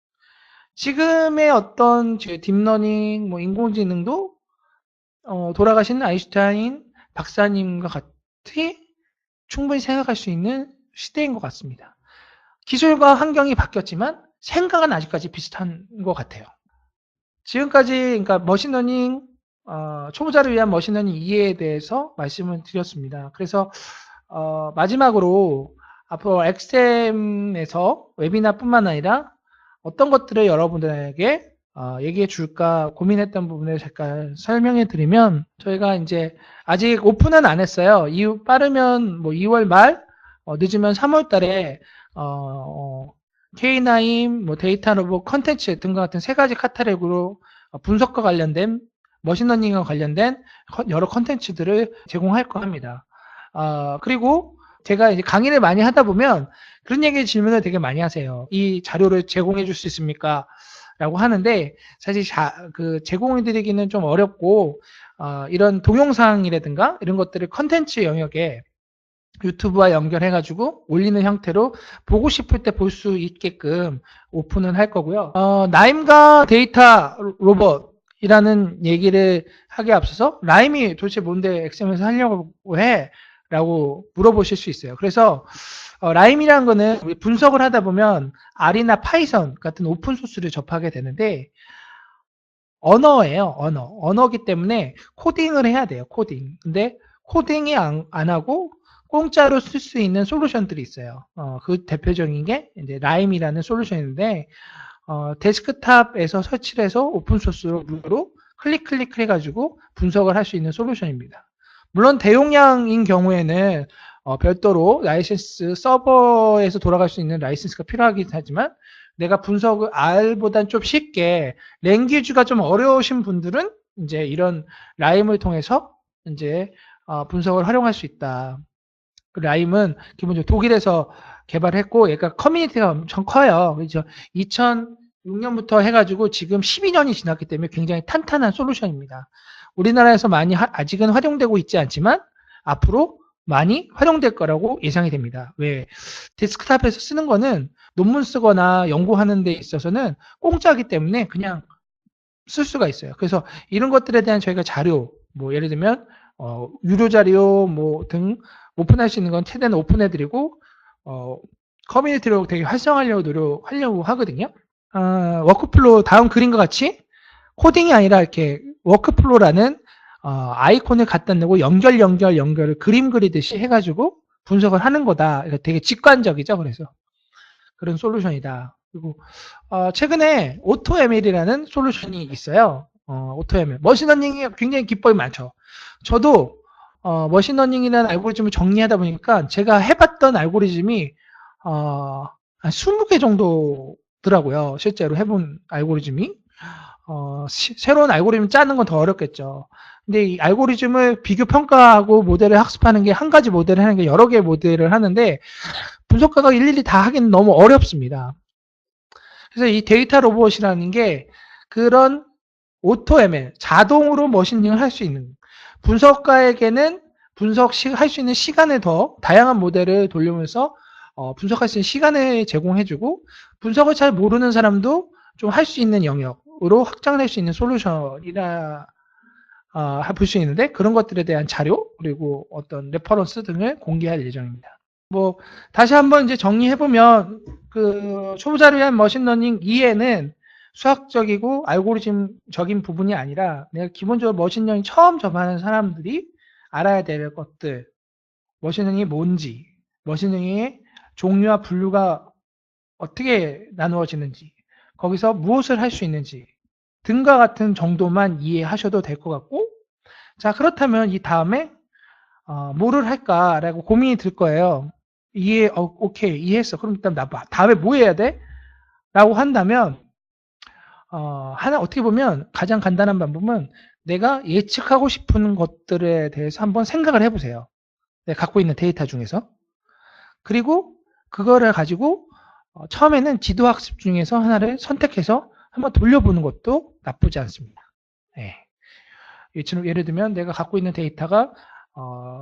지금의 어떤 딥러닝, 뭐 인공지능도 돌아가신 아인슈타인 박사님과 같이 충분히 생각할 수 있는 시대인 것 같습니다. 기술과 환경이 바뀌었지만 생각은 아직까지 비슷한 것 같아요. 지금까지 그러니까 머신러닝 초보자를 위한 머신러닝 이해에 대해서 말씀을 드렸습니다. 그래서 마지막으로 앞으로 엑스엠에서 웨비나뿐만 아니라 어떤 것들을 여러분들에게 얘기해 줄까 고민했던 부분을 잠깐 설명해 드리면 저희가 이제 아직 오픈은 안 했어요. 빠르면 뭐 2월 말 늦으면 3월 달에 K9, 뭐 데이터 로봇 컨텐츠 등과 같은 세 가지 카테고리로 분석과 관련된 머신러닝과 관련된 여러 컨텐츠들을 제공할 겁니다. 그리고 제가 이제 강의를 많이 하다 보면 그런 질문을 되게 많이 하세요. 이 자료를 제공해 줄 수 있습니까? 라고 하는데 사실 제공해 드리기는 좀 어렵고 이런 동영상이라든가 이런 것들을 컨텐츠 영역에 유튜브와 연결해가지고 올리는 형태로 보고 싶을 때 볼 수 있게끔 오픈을 할 거고요. 라임과 데이터 로봇이라는 얘기를 하기에 앞서서 라임이 도대체 뭔데 엑셈에서 하려고 해? 라고 물어보실 수 있어요. 그래서 라임이라는 거는 우리 분석을 하다 보면 R이나 파이썬 같은 오픈소스를 접하게 되는데 언어예요. 언어기 때문에 코딩을 해야 돼요. 코딩. 근데 코딩이 안 하고 공짜로 쓸 수 있는 솔루션들이 있어요. 그 대표적인 게 이제 라임이라는 솔루션인데 데스크탑에서 설치를 해서 오픈소스로 무료로 클릭 해가지고 분석을 할 수 있는 솔루션입니다. 물론 대용량인 경우에는 별도로 라이센스 서버에서 돌아갈 수 있는 라이센스가 필요하긴 하지만 내가 분석을 R보단 좀 쉽게 랭귀지가 좀 어려우신 분들은 이제 이런 라임을 통해서 이제 분석을 활용할 수 있다. 그 라임은 기본적으로 독일에서 개발했고 얘가 커뮤니티가 엄청 커요. 그래서 2006년부터 해가지고 지금 12년이 지났기 때문에 굉장히 탄탄한 솔루션입니다. 우리나라에서 많이 아직은 활용되고 있지 않지만 앞으로 많이 활용될 거라고 예상이 됩니다. 왜? 데스크탑에서 쓰는 거는 논문 쓰거나 연구하는 데 있어서는 공짜이기 때문에 그냥 쓸 수가 있어요. 그래서 이런 것들에 대한 저희가 자료, 뭐 예를 들면 유료 자료 뭐 등 오픈할 수 있는 건 최대한 오픈해드리고 커뮤니티로 되게 활성화하려고 노력하려고 하거든요. 워크플로우 다음 그림과 같이 코딩이 아니라 이렇게 워크플로우라는 아이콘을 갖다 놓고 연결을 그림 그리듯이 해가지고 분석을 하는 거다. 되게 직관적이죠. 그래서 그런 솔루션이다. 그리고 최근에 오토ML이라는 솔루션이 있어요. 오토ML. 머신러닝이 굉장히 기법이 많죠. 저도 머신러닝이라는 알고리즘을 정리하다 보니까 제가 해봤던 알고리즘이 한 20개 정도더라고요. 실제로 해본 알고리즘이. 새로운 알고리즘 짜는 건 더 어렵겠죠. 근데 이 알고리즘을 비교 평가하고 모델을 학습하는 게 한 가지 모델을 하는 게 여러 개의 모델을 하는데 분석가가 일일이 다 하기는 너무 어렵습니다. 그래서 이 데이터 로봇이라는 게 그런 오토ML, 자동으로 머신링을 할 수 있는 분석가에게는 분석할 수 있는 시간을 더 다양한 모델을 돌리면서 분석할 수 있는 시간을 제공해주고 분석을 잘 모르는 사람도 좀 할 수 있는 영역으로 확장할 수 있는 솔루션이라 볼 수 있는데 그런 것들에 대한 자료 그리고 어떤 레퍼런스 등을 공개할 예정입니다. 뭐 다시 한번 이제 정리해보면 그 초보자를 위한 머신러닝 2에는 수학적이고 알고리즘적인 부분이 아니라 내가 기본적으로 머신러닝 처음 접하는 사람들이 알아야 될 것들, 머신러닝이 뭔지, 머신러닝의 종류와 분류가 어떻게 나누어지는지, 거기서 무엇을 할 수 있는지 등과 같은 정도만 이해하셔도 될 것 같고, 자 그렇다면 이 다음에 뭐를 할까라고 고민이 들 거예요. 오케이 이해했어. 그럼 일단 나 다음에 뭐 해야 돼? 라고 한다면 하나 어떻게 보면 가장 간단한 방법은 내가 예측하고 싶은 것들에 대해서 한번 생각을 해보세요. 내가 갖고 있는 데이터 중에서. 그리고 그거를 가지고 처음에는 지도학습 중에서 하나를 선택해서 한번 돌려보는 것도 나쁘지 않습니다. 네. 예를 들면 내가 갖고 있는 데이터가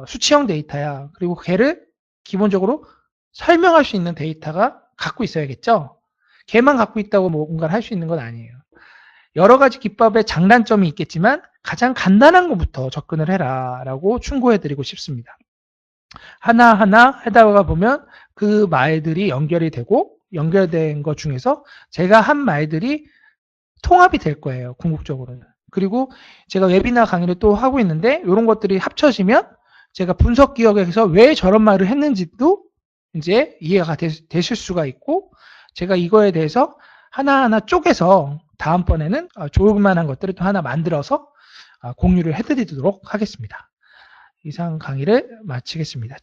수치형 데이터야. 그리고 걔를 기본적으로 설명할 수 있는 데이터가 갖고 있어야겠죠. 걔만 갖고 있다고 뭔가를 할 수 있는 건 아니에요. 여러 가지 기법의 장단점이 있겠지만 가장 간단한 것부터 접근을 해라 라고 충고해드리고 싶습니다. 하나하나 하다가 보면 그 말들이 연결이 되고 연결된 것 중에서 제가 한 말들이 통합이 될 거예요. 궁극적으로는. 그리고 제가 웨비나 강의를 또 하고 있는데 이런 것들이 합쳐지면 제가 분석 기억에서 왜 저런 말을 했는지도 이제 이해가 되실 수가 있고 제가 이거에 대해서 하나하나 쪼개서 다음번에는 좋을 만한 것들을 또 하나 만들어서 공유를 해드리도록 하겠습니다. 이상 강의를 마치겠습니다.